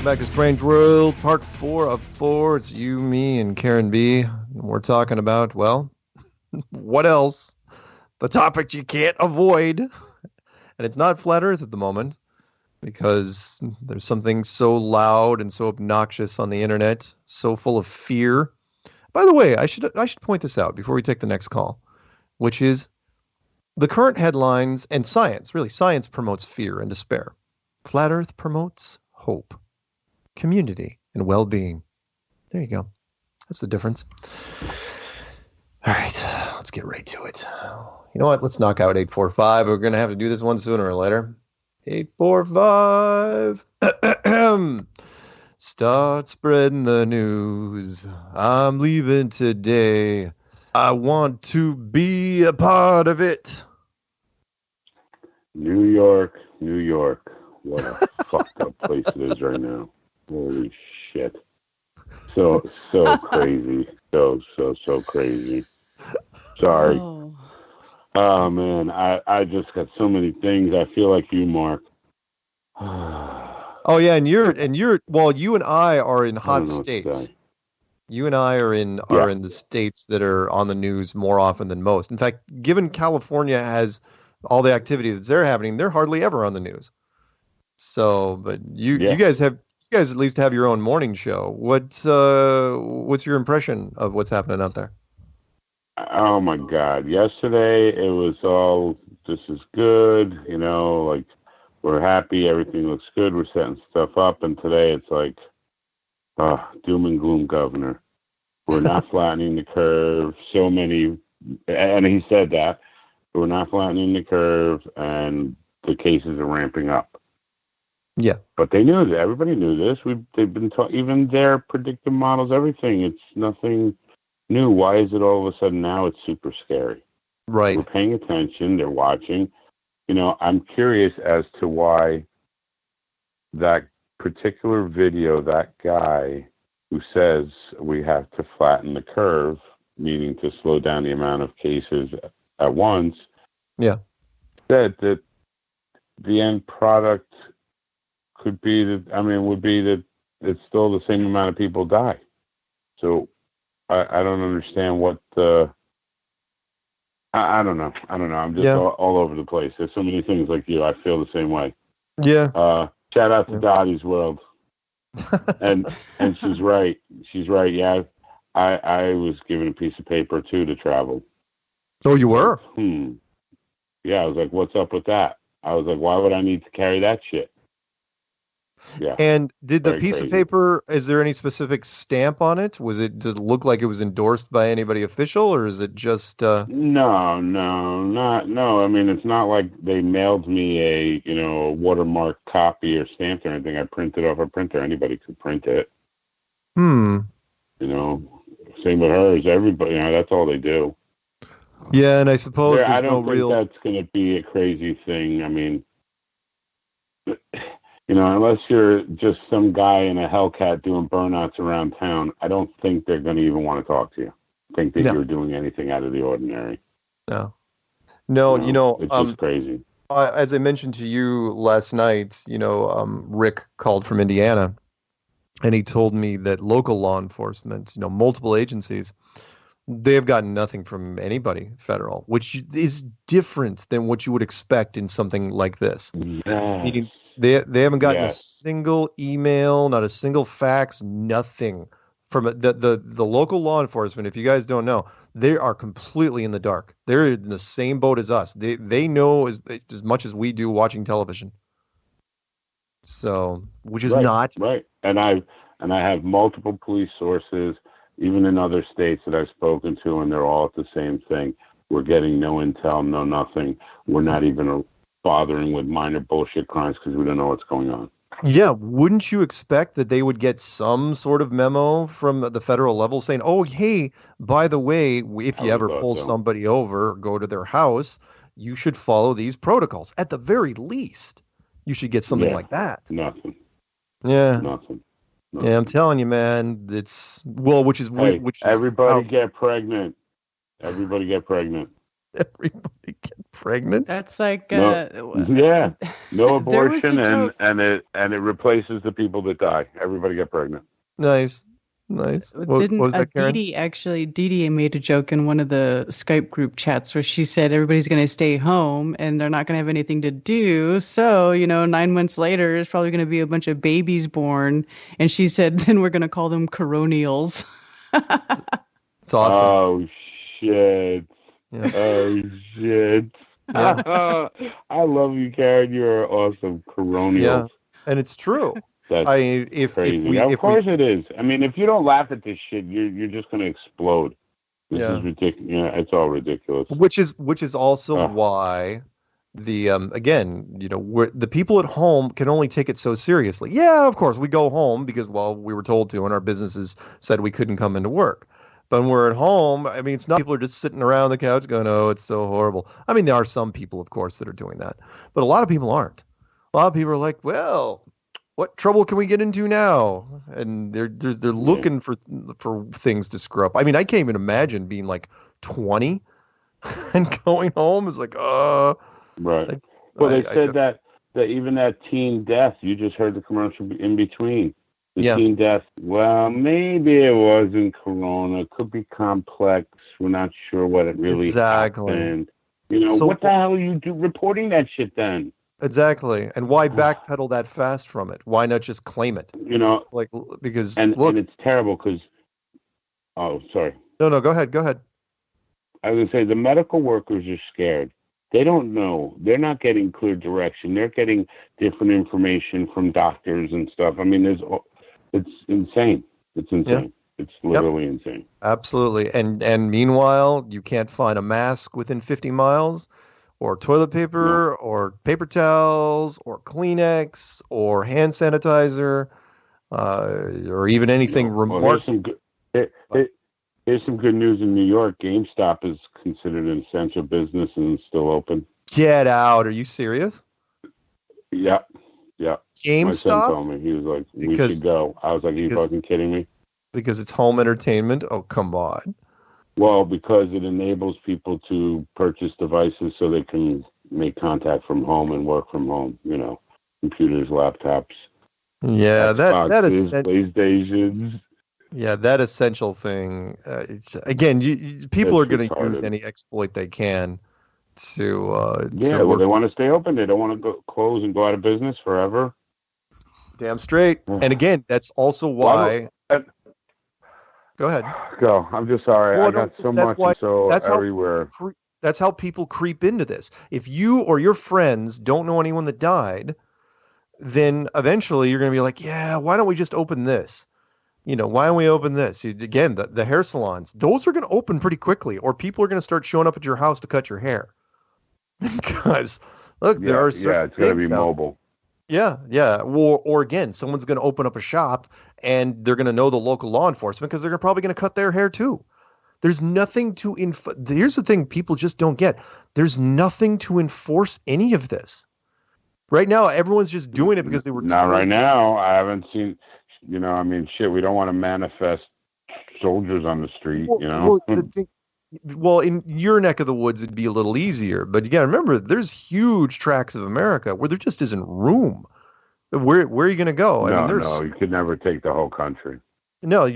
Back to Strange World, part 4 of 4. It's you, me, and Karen B. We're talking about, well, what else? The topic you can't avoid. And it's not Flat Earth at the moment, because there's something so loud and so obnoxious on the internet, so full of fear. By the way, I should point this out before we take the next call, which is the current headlines and science. Really, science promotes fear and despair. Flat Earth promotes hope, community, and well-being. There you go. That's the difference. All right, let's get right to it. You know what? Let's knock out 845. We're going to have to do this one sooner or later. 845. Start spreading the news. I'm leaving today. I want to be a part of it. New York, New York. What a fucked up place it is right now. Holy shit. So crazy. So crazy. Sorry. Oh man, I just got so many things. I feel like you, Mark. Oh yeah, and you're well, you and I are in hot states. You and I are in the states that are on the news more often than most. In fact, given California has all the activity that's there happening, they're hardly ever on the news. So, but you guys at least have your own morning show. What's your impression of what's happening out there? Oh my God! Yesterday it was all this is good, like we're happy, everything looks good, we're setting stuff up, and today it's like doom and gloom, Governor. We're not flattening the curve. So many, and he said that we're not flattening the curve, and the cases are ramping up. Yeah, but they knew that. Everybody knew this. They've been even their predictive models, everything. It's nothing new. Why is it all of a sudden now it's super scary? Right. We're paying attention. They're watching. I'm curious as to why that particular video, that guy who says we have to flatten the curve, meaning to slow down the amount of cases at once, said that the end product would be that it's still the same amount of people die. So I don't understand what the... I don't know. I'm just all over the place. There's so many things like you. I feel the same way. Yeah. Shout out to Dottie's World. and she's right. She's right. Yeah. I was given a piece of paper too to travel. Oh, you were? Yeah. I was like, what's up with that? I was like, why would I need to carry that shit? Yeah. And did the piece of paper, is there any specific stamp on it? Did it look like it was endorsed by anybody official, or is it just No. I mean, it's not like they mailed me a watermark copy or stamped or anything. I printed off a printer. Anybody could print it. Same with hers. Everybody, that's all they do. Yeah, and I suppose I don't think that's going to be a crazy thing. I mean, unless you're just some guy in a Hellcat doing burnouts around town, I don't think they're going to even want to talk to you. Think that you're doing anything out of the ordinary. No, it's just crazy. As I mentioned to you last night, Rick called from Indiana, and he told me that local law enforcement, multiple agencies, they have gotten nothing from anybody federal, which is different than what you would expect in something like this. Meaning they haven't gotten a single email, not a single fax, nothing from the local law enforcement. If you guys don't know, they are completely in the dark. They're in the same boat as us. They know as much as we do watching television. So, which is not right. And I have multiple police sources, even in other states that I've spoken to, and they're all at the same thing. We're getting no intel, no nothing. We're not even bothering with minor bullshit crimes because we don't know what's going on. Yeah, wouldn't you expect that they would get some sort of memo from the federal level saying, oh, hey, by the way, if you ever pull somebody over or go to their house, you should follow these protocols. At the very least, you should get something like that. Nothing. Yeah. Nothing. Yeah, I'm telling you, man, which everybody get pregnant. Everybody get pregnant. Everybody get pregnant. That's like no abortion, and it replaces the people that die. Everybody get pregnant. Nice. Didi made a joke in one of the Skype group chats where she said everybody's going to stay home and they're not going to have anything to do. So, 9 months later, there's probably going to be a bunch of babies born. And she said, then we're going to call them coronials. It's awesome. Oh, shit. Yeah. Oh, shit. Yeah. I love you, Karen. You're awesome. Coronials. Yeah. And it's true. That's crazy. Of course it is. I mean, if you don't laugh at this shit, you're just going to explode. This is ridiculous. Yeah, it's all ridiculous. Which is also why the again, the people at home can only take it so seriously. Yeah, of course, we go home because we were told to, and our businesses said we couldn't come into work. But when we're at home, I mean, it's not people are just sitting around the couch going, "Oh, it's so horrible." I mean, there are some people, of course, that are doing that, but a lot of people aren't. A lot of people are like, "Well, what trouble can we get into now?" And they're looking for things to screw up. I mean, I can't even imagine being like 20 and going home is like, right. Well, they said that even that teen death, you just heard the commercial in between. The teen death, well, maybe it wasn't corona. It could be complex. We're not sure what it really happened. So, what the hell are you reporting that shit then? Exactly. And why backpedal that fast from it? Why not just claim it? Because and it's terrible because, oh, sorry. No, go ahead. I was going to say the medical workers are scared. They don't know. They're not getting clear direction. They're getting different information from doctors and stuff. I mean, it's insane. It's insane. Yeah. It's literally insane. Absolutely. And meanwhile, you can't find a mask within 50 miles. Or toilet paper, or paper towels, or Kleenex, or hand sanitizer, or even anything remarkable. Here's some good news in New York. GameStop is considered an essential business and is still open. Get out. Are you serious? Yeah. GameStop? My son told me. He was like, we should go. I was like, are you fucking kidding me? Because it's home entertainment? Oh, come on. Well, because it enables people to purchase devices so they can make contact from home and work from home. Computers, laptops. Yeah, Xboxes, that is PlayStations. Yeah, that essential thing. Again, people are going to use any exploit they can to. Well, they want to stay open. They don't want to go close and go out of business forever. Damn straight. And again, that's also why. Go ahead. Go. I'm just sorry. I got so much everywhere. That's how people creep into this. If you or your friends don't know anyone that died, then eventually you're going to be like, yeah, why don't we just open this? Why don't we open this? Again, the hair salons, those are going to open pretty quickly, or people are going to start showing up at your house to cut your hair. Because, look, there are certain it's going to be mobile. Yeah. Or again, someone's going to open up a shop and they're going to know the local law enforcement because they're probably going to cut their hair too. There's nothing to here's the thing people just don't get. There's nothing to enforce any of this. Right now, everyone's just doing it because they were not told. Right now. I haven't seen, we don't want to manifest soldiers on the street, Well, in your neck of the woods, it'd be a little easier. But you got to remember, there's huge tracts of America where there just isn't room. Where are you going to go? No, you could never take the whole country. No,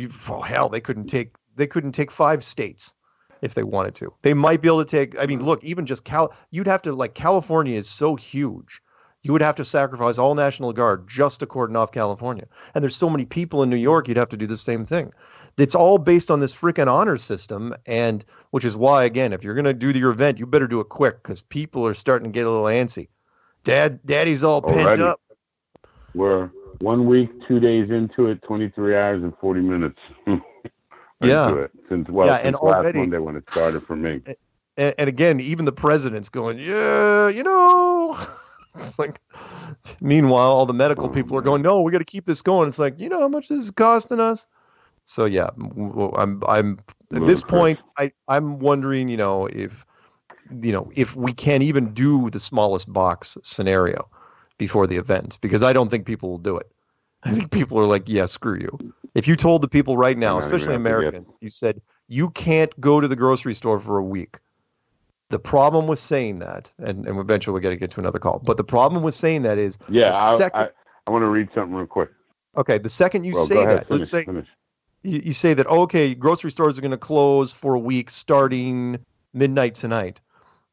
hell, they couldn't take 5 states if they wanted to. They might be able to take. I mean, look, even just you'd have to California is so huge. You would have to sacrifice all National Guard just to cordon off California. And there's so many people in New York, you'd have to do the same thing. It's all based on this freaking honor system, and which is why, again, if you're going to do your event, you better do it quick because people are starting to get a little antsy. Daddy's all pent up. We're 1 week, 2 days into it, 23 hours and 40 minutes. Yeah. It. Since last Monday when it started for me. And again, even the president's going, It's like, meanwhile, all the medical people are going, no, we got to keep this going. It's like, how much this is costing us? So yeah, I'm at this point, I'm wondering, if we can't even do the smallest box scenario before the event, because I don't think people will do it. I think people are like, yeah, screw you. If you told the people right now, especially Americans, you said you can't go to the grocery store for a week. The problem with saying that, and eventually we're going to get to another call, but the problem with saying that is, I want to read something real quick. Okay, the second you say that, let's say you say that, okay, grocery stores are going to close for a week starting midnight tonight.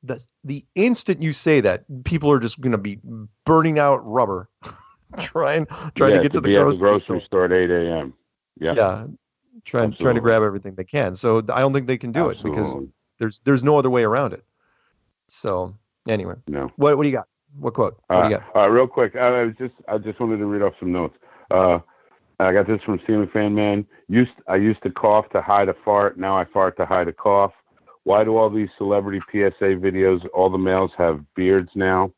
The instant you say that, people are just going to be burning out rubber, trying to get to the grocery store at 8 a.m. Yeah, trying to grab everything they can. So I don't think they can do it because there's no other way around it. So anyway, no. What do you got? What quote? What do you got? Real quick, I just wanted to read off some notes. I got this from Ceiling Fan Man. I used to cough to hide a fart. Now I fart to hide a cough. Why do all these celebrity PSA videos, all the males have beards now?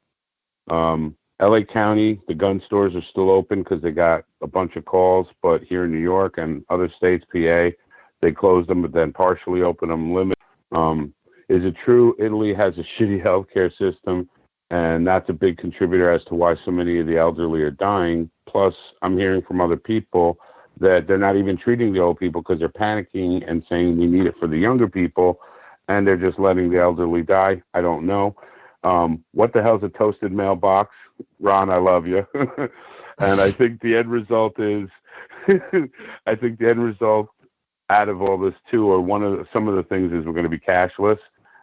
LA County, the gun stores are still open because they got a bunch of calls. But here in New York and other states, PA, they closed them but then partially opened them, limit. Is it true Italy has a shitty healthcare system? And that's a big contributor as to why so many of the elderly are dying. Plus, I'm hearing from other people that they're not even treating the old people because they're panicking and saying we need it for the younger people, and they're just letting the elderly die. I don't know. What the hell's a toasted mailbox? Ron, I love you. And I think the end result is, out of all this too, or some of the things is we're going to be cashless,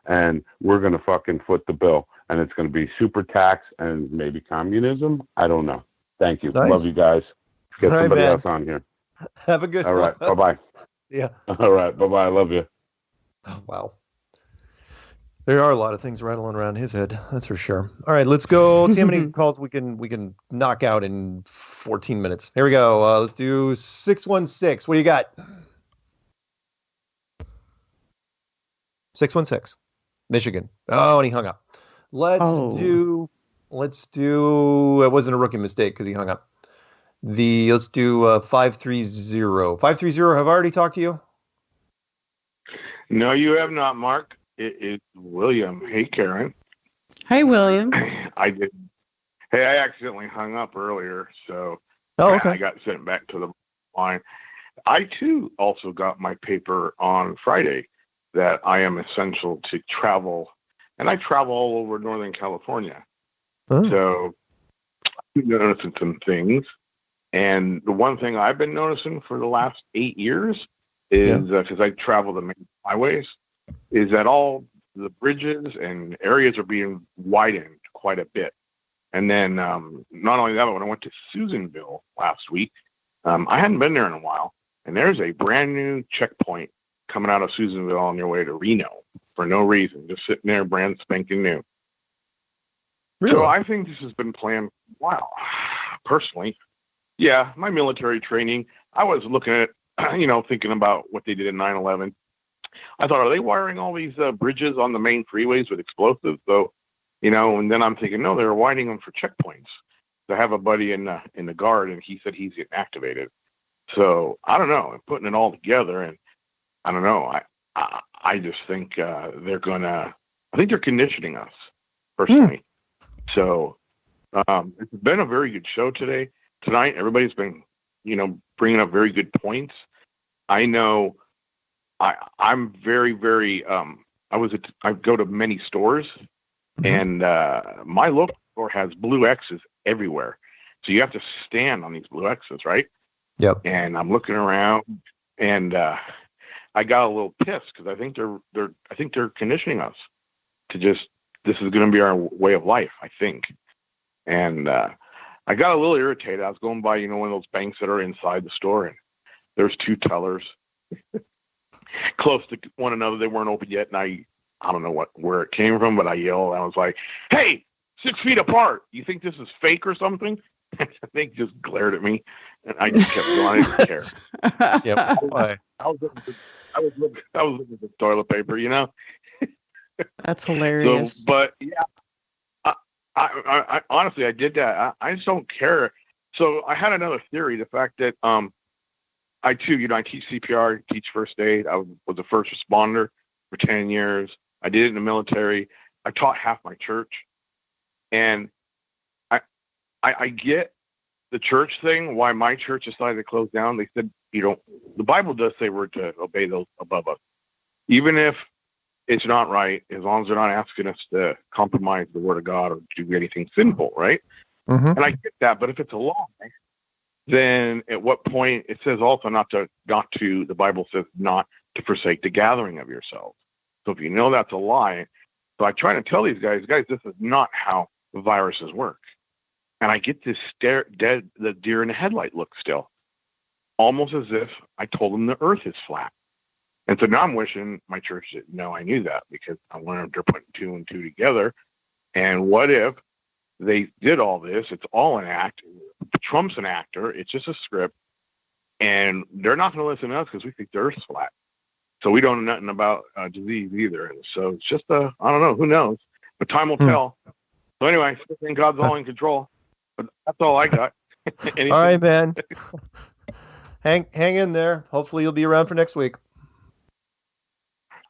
and we're going to fucking foot the bill. And it's going to be super tax and maybe communism. I don't know. Thank you. Nice. Love you guys. Get All right, somebody man. else on here. Have a good All right. one. Bye-bye. Yeah. All right. Bye-bye. I love you. Oh, wow. There are a lot of things rattling around his head. That's for sure. All right, let's go. Let's see how many calls we can knock out in 14 minutes. Here we go. Let's do 616. What do you got? 616. Michigan. Oh, and he hung up. Let's do, it wasn't a rookie mistake because he hung up. Let's do 530. 530, have I already talked to you? No, you have not, Mark. It's William. Hey, Karen. Hi, William. I did. Hey, I accidentally hung up earlier, so okay. I got sent back to the line. I, too, also got my paper on Friday that I am essential to travel, and I travel all over Northern California. So I'm noticing some things. And the one thing I've been noticing for the last 8 years is, because I travel the main highways, is that all the bridges and areas are being widened quite a bit. And then not only that, but when I went to Susanville last week, I hadn't been there in a while, and there's a brand new checkpoint coming out of Susanville on your way to Reno for no reason, just sitting there brand spanking new. Really? So I think this has been planned for a while. Personally, yeah, my military training, I was looking at, thinking about what they did in 9/11. I thought, are they wiring all these bridges on the main freeways with explosives? So, and then I'm thinking, no, they're widening them for checkpoints. I have a buddy in the Guard, and he said he's getting activated. So I don't know. I'm putting it all together, and I don't know. I just think they're gonna. I think they're conditioning us personally. So it's been a very good show tonight. Everybody's been, bringing up very good points. I know. I'm very, very. I go to many stores, and my local store has blue X's everywhere. So you have to stand on these blue X's, right? Yep. And I'm looking around, and I got a little pissed because I think they're conditioning us to just, this is going to be our way of life, I think. And I got a little irritated. I was going by, one of those banks that are inside the store, and there's two tellers close to one another. They weren't open yet, and I don't know where it came from, but I yelled. I was like, "Hey, 6 feet apart! You think this is fake or something?" They just glared at me, and I just kept going. I didn't care. Yep. I was looking at the toilet paper, That's hilarious. So, but yeah, I honestly, I did that. I just don't care. So I had another theory. The fact that I too, I teach CPR, teach first aid. I was a first responder for 10 years. I did it in the military. I taught half my church, and I get the church thing. Why my church decided to close down? They said, the Bible does say we're to obey those above us, even if it's not right, as long as they're not asking us to compromise the word of God or do anything sinful, right? Mm-hmm. And I get that, but if it's a lie, then at what point, it says also the Bible says not to forsake the gathering of yourselves. So if you know that's a lie, so I try to tell these guys, this is not how viruses work. And I get this the deer in the headlight look still, almost as if I told them the earth is flat. And so now I'm wishing my church didn't know I knew that, because I wonder if they're putting two and two together. And what if they did all this? It's all an act. Trump's an actor. It's just a script. And they're not going to listen to us because we think the Earth's flat. So we don't know nothing about disease either. And so it's just I don't know, who knows? But time will tell. So anyway, I think God's all in control. But that's all I got. All right, man. Hang in there. Hopefully you'll be around for next week.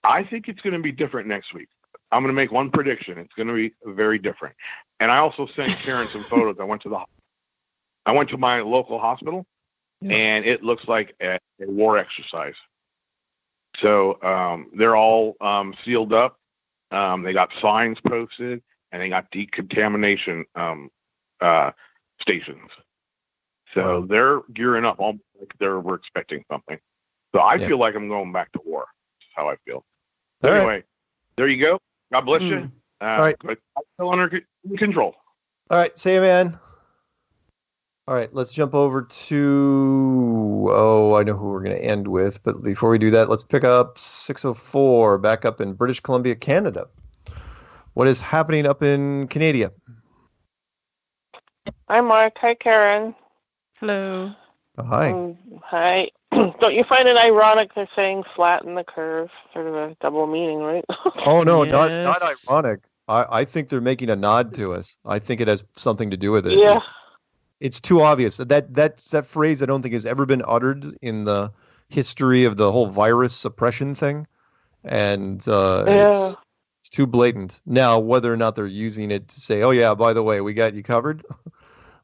I think it's going to be different next week. I'm going to make one prediction. It's going to be very different. And I also sent Karen some photos. I went to my local hospital, and it looks like a war exercise. So they're all sealed up. They got signs posted, and they got decontamination stations. So they're gearing up almost like we're expecting something. So I feel like I'm going back to war. That's how I feel. So anyway, there you go. God bless you. All right. But I'm still under control. All right. See you, man. All right. Let's jump over to, I know who we're going to end with. But before we do that, let's pick up 604 back up in British Columbia, Canada. What is happening up in Canada? Hi, Mark. Hi, Karen. Hello. Hi. Hi. Don't you find it ironic they're saying flatten the curve? Sort of a double meaning, right? Oh, no, not ironic. I think they're making a nod to us. I think it has something to do with it. Yeah. It's too obvious. That phrase I don't think has ever been uttered in the history of the whole virus suppression thing. And it's too blatant. Now, whether or not they're using it to say, oh, yeah, by the way, we got you covered,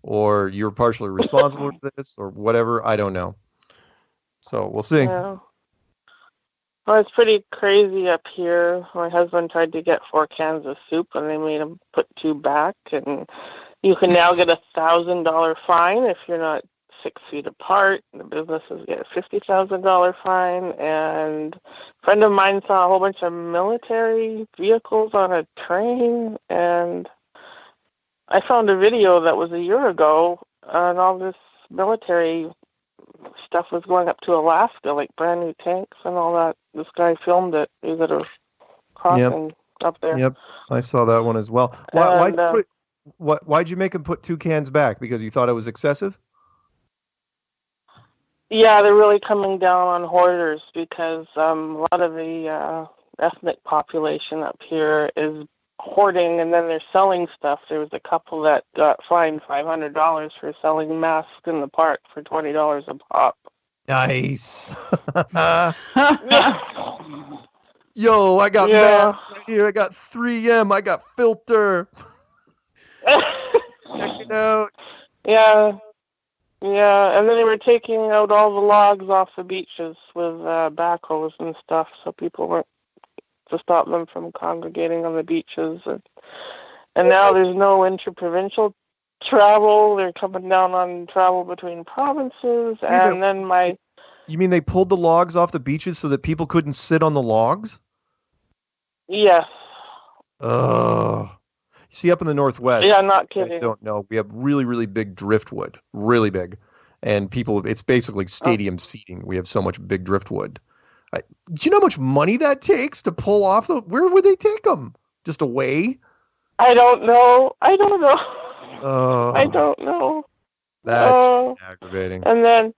or you're partially responsible for this, or whatever, I don't know. So we'll see. Yeah. Well, it's pretty crazy up here. My husband tried to get 4 cans of soup, and they made him put 2 back. And you can now get $1,000 fine if you're not 6 feet apart. The businesses get a $50,000 fine. And a friend of mine saw a whole bunch of military vehicles on a train. And I found a video that was a year ago, and all this military stuff was going up to Alaska, like brand new tanks and all that. This guy filmed it. He was at a crossing up there. Yep, I saw that one as well. Why'd you make him put 2 cans back? Because you thought it was excessive? Yeah, they're really coming down on hoarders because a lot of the ethnic population up here is hoarding, and then they're selling stuff. There was a couple that got fined $500 for selling masks in the park for $20 a pop. Nice. Yo, I got masks right here. I got 3M. I got filter. Check it out. Yeah, and then they were taking out all the logs off the beaches with backhoes and stuff, so people weren't to stop them from congregating on the beaches. And now there's no interprovincial travel. They're coming down on travel between provinces. And then You mean they pulled the logs off the beaches so that people couldn't sit on the logs? Yes. See, up in the Northwest. Yeah, not kidding. I don't know. We have really, really big driftwood. Really big. And it's basically stadium seating. We have so much big driftwood. Do you know how much money that takes to pull off where would they take them? Just away? I don't know. I don't know. That's aggravating. And then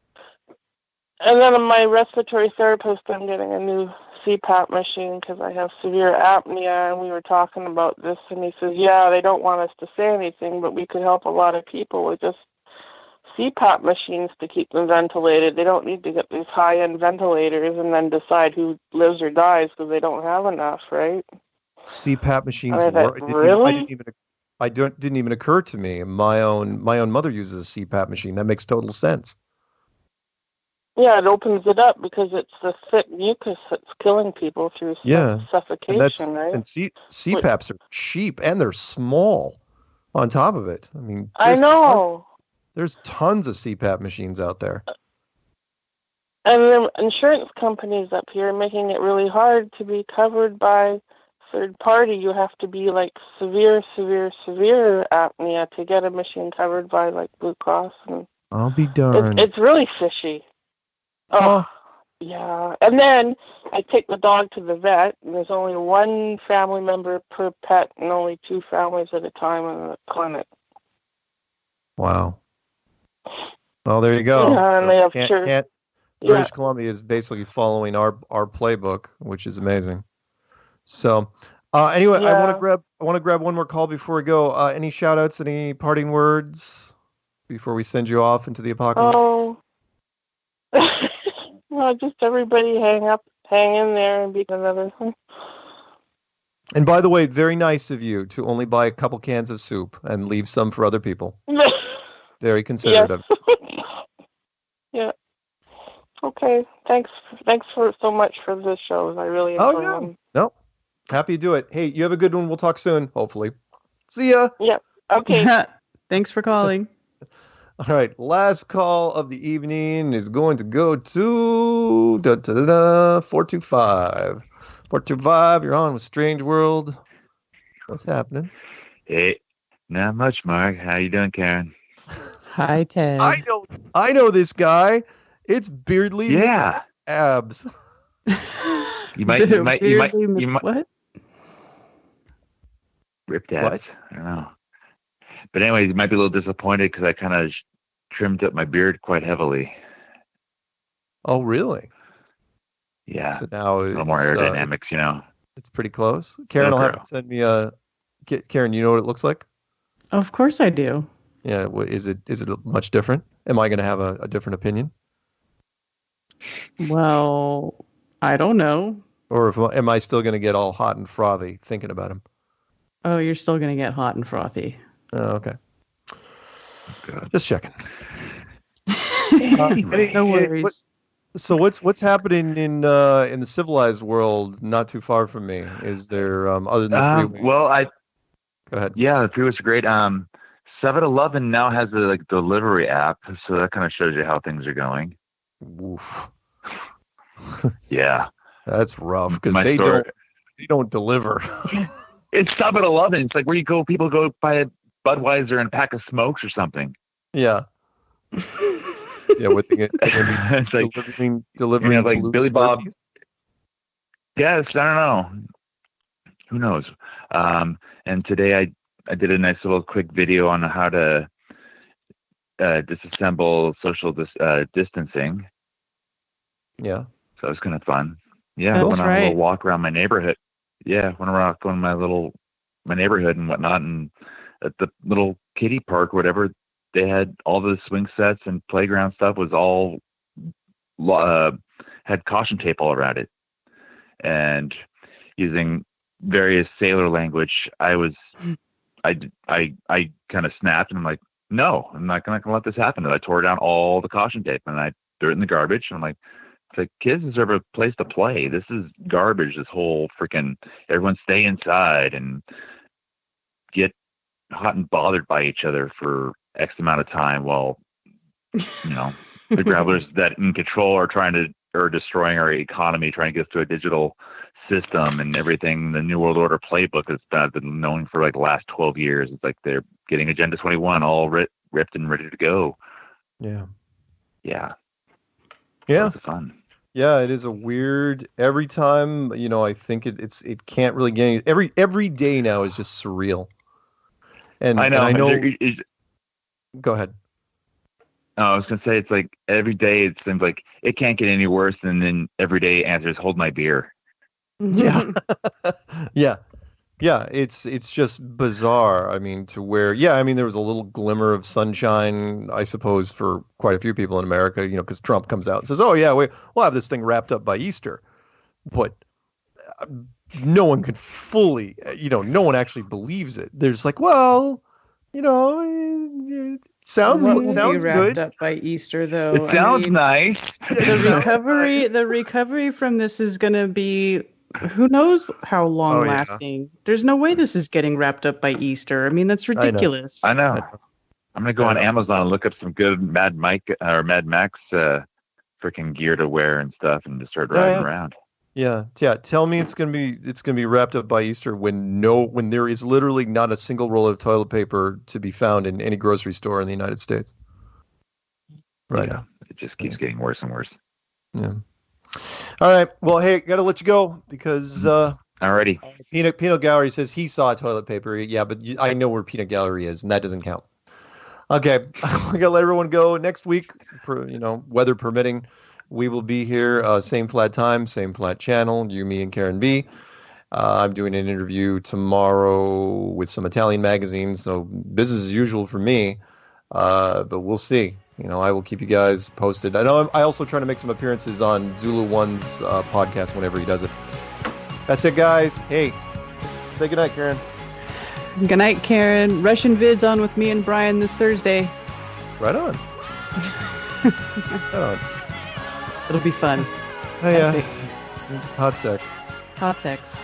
my respiratory therapist, I'm getting a new CPAP machine because I have severe apnea, and we were talking about this, and he says, yeah, they don't want us to say anything, but we could help a lot of people with just CPAP machines to keep them ventilated. They don't need to get these high-end ventilators and then decide who lives or dies because they don't have enough, right? CPAP machines really? Didn't even occur to me. My own mother uses a CPAP machine. That makes total sense. Yeah, it opens it up because it's the thick mucus that's killing people through suffocation, right? And CPAPs are cheap and they're small on top of it. I mean, I know. There's tons of CPAP machines out there. And the insurance companies up here are making it really hard to be covered by third party. You have to be like severe apnea to get a machine covered by like Blue Cross. And I'll be darned. It's really fishy. Oh, yeah. And then I take the dog to the vet, and there's only 1 family member per pet and only 2 families at a time in the clinic. Wow. Well, there you go. Yeah, and they have British Columbia is basically following our playbook, which is amazing. So, anyway, I want to grab one more call before we go. Any shout outs, any parting words before we send you off into the apocalypse? Oh, well, just everybody hang in there and be another thing. And by the way, very nice of you to only buy a couple cans of soup and leave some for other people. Very considerate of you. Yeah. Okay. Thanks for so much for the shows. I really enjoy them. No. Happy to do it. Hey, you have a good one. We'll talk soon, hopefully. See ya. Yep. Okay. Thanks for calling. All right. Last call of the evening is going to go to 425. 425, you're on with Strange World. What's happening? Hey, not much, Mark. How you doing, Karen? Hi, Ted. I know this guy. It's Beardly. Yeah. Abs. You might. What? Ripped abs. I don't know. But anyway, you might be a little disappointed because I kind of trimmed up my beard quite heavily. Oh, really? Yeah. So now a little more aerodynamics, you know. It's pretty close. Karen will have to send me a. Karen, you know what it looks like? Of course I do. Yeah. Is it much different? Am I going to have a different opinion? Well, I don't know. Or am I still going to get all hot and frothy thinking about him? Oh, you're still going to get hot and frothy. Oh, okay. Good. Just checking. No worries. So what's happening in the civilized world not too far from me? Is there other than the freeways? Well, go ahead. Yeah, the freeways are great. 7-Eleven now has a delivery app, so that kind of shows you how things are going. Oof. Yeah, that's rough because they don't deliver. It's 7-Eleven. It's like where you go. People go buy a Budweiser and a pack of smokes or something. Yeah. Yeah, what they get? It's like delivering like Billy Bob. Yes, I don't know. Who knows? And today I did a nice little quick video on how to disassemble social distancing. Yeah. So it was kind of fun. Yeah, That's went on right. a little walk around my neighborhood. Yeah, went around going to my neighborhood and whatnot, and at the little kiddie park, whatever. They had all the swing sets and playground stuff was all had caution tape all around it, and using various sailor language, I kind of snapped and I'm like, no, I'm not gonna let this happen. And I tore down all the caution tape and I threw it in the garbage. And I'm like, it's like kids deserve a place to play. This is garbage. This whole freaking everyone stay inside and get hot and bothered by each other for X amount of time while, the grabblers that in control are destroying our economy, trying to get us to a digital system and everything. The New World Order playbook has been known for like the last 12 years. It's like they're getting Agenda 21 all ripped and ready to go. Yeah. Yeah. Yeah. It's fun. Yeah, it is a weird. Every time, I think it can't really get every day now is just surreal. And I know. And I know. Go ahead. I was gonna say it's like every day it seems like it can't get any worse, and then every day answers hold my beer. Yeah. Yeah. It's just bizarre. I mean, to where, there was a little glimmer of sunshine, I suppose, for quite a few people in America, because Trump comes out and says, oh, yeah, we'll have this thing wrapped up by Easter. But no one could fully, no one actually believes it. There's like, well, it sounds wrapped good. Up by Easter, though. It sounds nice. The recovery from this is going to be, who knows how long lasting. Yeah. There's no way this is getting wrapped up by Easter. I mean, that's ridiculous. I know. I'm going to go on Amazon and look up some good Mad Max freaking gear to wear and stuff and just start riding around. Yeah. Tell me it's gonna be wrapped up by Easter when there is literally not a single roll of toilet paper to be found in any grocery store in the United States. Right. Yeah. It just keeps getting worse and worse. Yeah. All right. Well, hey, got to let you go because. Alrighty. Peanut Gallery says he saw toilet paper. Yeah, but I know where Peanut Gallery is, and that doesn't count. Okay, I got to let everyone go. Next week, weather permitting. we will be here, same flat time, same flat channel, you, me, and Karen B. I'm doing an interview tomorrow with some Italian magazines, so business as usual for me, but we'll see. I will keep you guys posted. I know I also try to make some appearances on Zulu One's podcast whenever he does it. That's it, guys. Hey, say goodnight, Karen. Good night, Karen. Russian vids on with me and Brian this Thursday. Right on. Right on. It'll be fun. Oh, yeah. Hot sex. Hot sex.